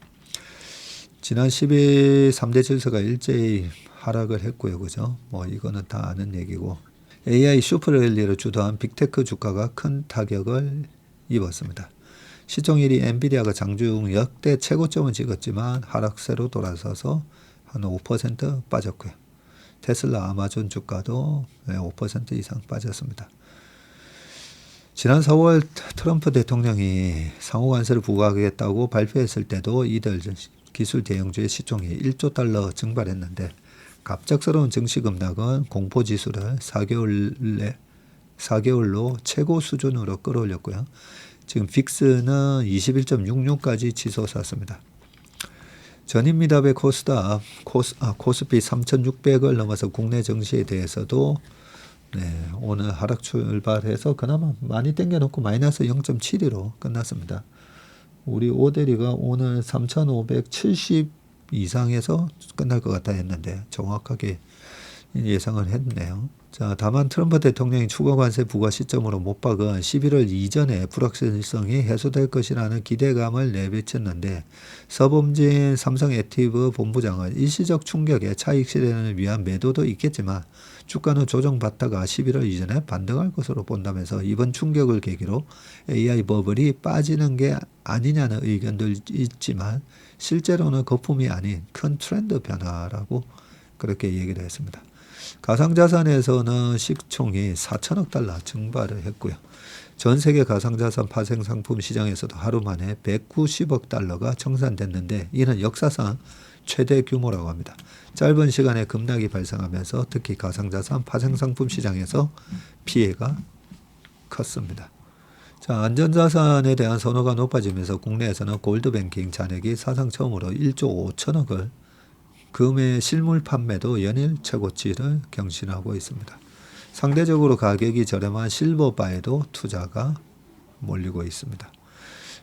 지난 10일 3대 질서가 일제히 하락을 했고요. 그죠? 뭐 이거는 다 아는 얘기고 AI 슈퍼랠리를 주도한 빅테크 주가가 큰 타격을 입었습니다. 시총 1위 엔비디아가 장중 역대 최고점을 찍었지만 하락세로 돌아서서 한 5% 빠졌고요. 테슬라, 아마존 주가도 5% 이상 빠졌습니다. 지난 4월 트럼프 대통령이 상호관세를 부과하겠다고 발표했을 때도 이들 기술 대형주의 시총이 1조 달러 증발했는데 갑작스러운 증시 급락은 공포지수를 4개월로 최고 수준으로 끌어올렸고요. 지금 빅스는 21.66까지 치솟았습니다. 전일 미답의 코스피 3,600을 넘어서 국내 증시에 대해서도 오늘 하락 출발해서 그나마 많이 땡겨놓고 마이너스 0.72로 끝났습니다. 우리 오데리가 오늘 3,570 이상에서 끝날 것 같다 했는데 정확하게 예상을 했네요. 자, 다만 트럼프 대통령이 추가 관세 부과 시점으로 못 박은 11월 이전에 불확실성이 해소될 것이라는 기대감을 내비쳤는데 서범진 삼성 액티브 본부장은 일시적 충격에 차익 실현을 위한 매도도 있겠지만 주가는 조정받다가 11월 이전에 반등할 것으로 본다면서 이번 충격을 계기로 AI 버블이 빠지는 게 아니냐는 의견도 있지만 실제로는 거품이 아닌 큰 트렌드 변화라고 그렇게 얘기를 했습니다. 가상자산에서는 시총이 4천억 달러 증발을 했고요. 전 세계 가상자산 파생 상품 시장에서도 하루 만에 190억 달러가 청산됐는데 이는 역사상 최대 규모라고 합니다. 짧은 시간에 급락이 발생하면서 특히 가상자산 파생 상품 시장에서 피해가 컸습니다. 자, 안전자산에 대한 선호가 높아지면서 국내에서는 골드뱅킹 잔액이 사상 처음으로 1조 5천억을 금의 실물 판매도 연일 최고치를 경신하고 있습니다. 상대적으로 가격이 저렴한 실버바에도 투자가 몰리고 있습니다.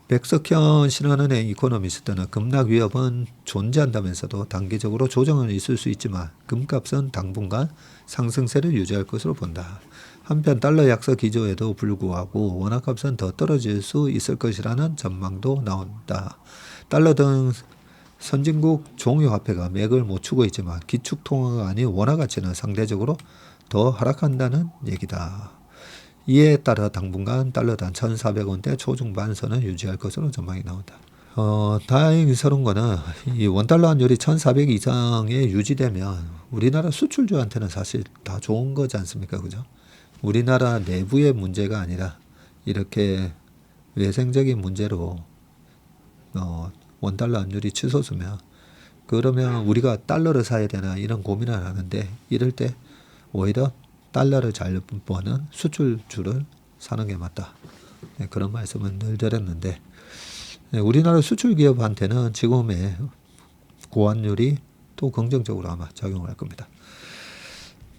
백석현 신한은행 이코노미스트는 급락 위협은 존재한다면서도 단기적으로 조정은 있을 수 있지만 금값은 당분간 상승세를 유지할 것으로 본다. 한편 달러 약세 기조에도 불구하고 원화값은 더 떨어질 수 있을 것이라는 전망도 나온다. 달러 등 선진국 종이화폐가 맥을 못 추고 있지만 기축통화가 아닌 원화 가치는 상대적으로 더 하락한다는 얘기다. 이에 따라 당분간 달러당 1,400원대 초중반선을 유지할 것으로 전망이 나온다. 다행스러운 거는 이 원달러 환율이 1,400 이상에 유지되면 우리나라 수출주한테는 사실 다 좋은 거지 않습니까? 그죠? 우리나라 내부의 문제가 아니라 이렇게 외생적인 문제로 원달러 환율이 치솟으면 그러면 우리가 달러를 사야 되나 이런 고민을 하는데 이럴 때 오히려 달러를 잘 버는 수출주를 사는 게 맞다. 네, 그런 말씀은 늘 드렸는데 우리나라 수출 기업한테는 지금의 고환율이 또 긍정적으로 아마 작용할 겁니다.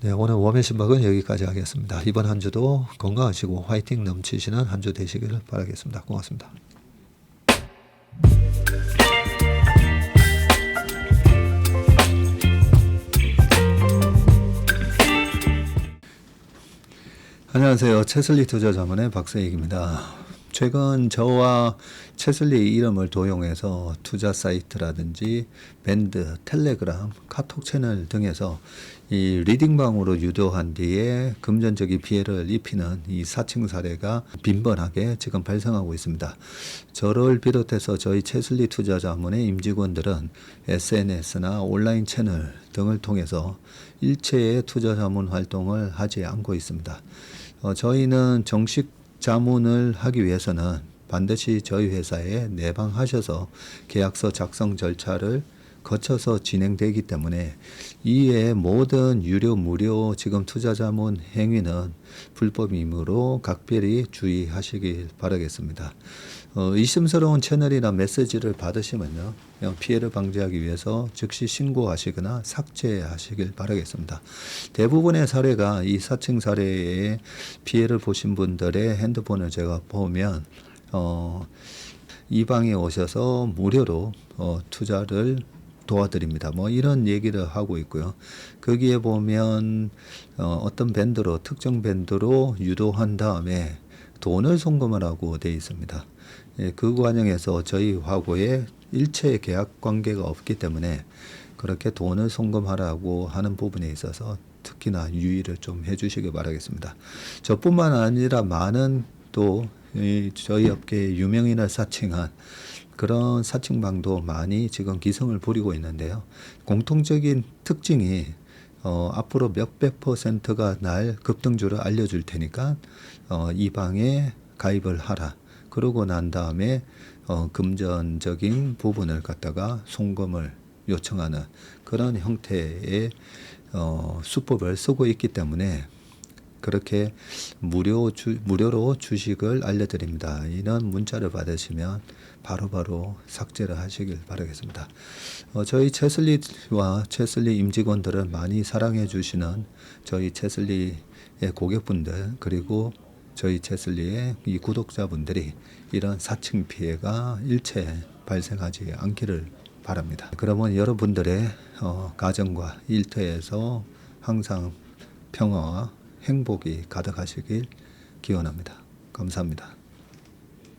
네, 오늘 웜의 신박은 여기까지 하겠습니다. 이번 한 주도 건강하시고 화이팅 넘치시는 한 주 되시기를 바라겠습니다. 고맙습니다. 안녕하세요. 채슬리 투자자문의 박세익입니다. 최근 저와 채슬리 이름을 도용해서 투자 사이트라든지 밴드, 텔레그램, 카톡 채널 등에서 이 리딩방으로 유도한 뒤에 금전적인 피해를 입히는 이 사칭 사례가 빈번하게 지금 발생하고 있습니다. 저를 비롯해서 저희 채슬리 투자자문의 임직원들은 SNS나 온라인 채널 등을 통해서 일체의 투자자문 활동을 하지 않고 있습니다. 저희는 정식 자문을 하기 위해서는 반드시 저희 회사에 내방하셔서 계약서 작성 절차를 거쳐서 진행되기 때문에 이에 모든 유료 무료 지금 투자자문 행위는 불법이므로 각별히 주의하시길 바라겠습니다. 의심스러운 채널이나 메시지를 받으시면요, 그냥 피해를 방지하기 위해서 즉시 신고하시거나 삭제하시길 바라겠습니다. 대부분의 사례가 이 사칭 사례에 피해를 보신 분들의 핸드폰을 제가 보면 이 방에 오셔서 무료로 투자를 도와드립니다. 뭐 이런 얘기를 하고 있고요. 거기에 보면 어떤 밴드로 특정 밴드로 유도한 다음에 돈을 송금을 하고 되어 있습니다. 예, 그 과정에서 저희 하고의 일체 계약 관계가 없기 때문에 그렇게 돈을 송금하라고 하는 부분에 있어서 특히나 유의를 좀 해주시기 바라겠습니다. 저뿐만 아니라 많은 또 저희 업계의 유명인을 사칭한 그런 사칭방도 많이 지금 기승을 부리고 있는데요. 공통적인 특징이 앞으로 몇백 %가 날 급등주를 알려줄 테니까 이 방에 가입을 하라. 그러고 난 다음에 금전적인 부분을 갖다가 송금을 요청하는 그런 형태의 수법을 쓰고 있기 때문에 그렇게 무료로 주식을 알려드립니다. 이런 문자를 받으시면 바로바로 삭제를 하시길 바라겠습니다. 저희 채슬리와 채슬리 임직원들을 많이 사랑해 주시는 저희 채슬리의 고객분들 그리고 저희 채슬리의 이 구독자분들이 이런 사칭 피해가 일체 발생하지 않기를 바랍니다. 그러면 여러분들의 가정과 일터에서 항상 평화와 행복이 가득하시길 기원합니다. 감사합니다.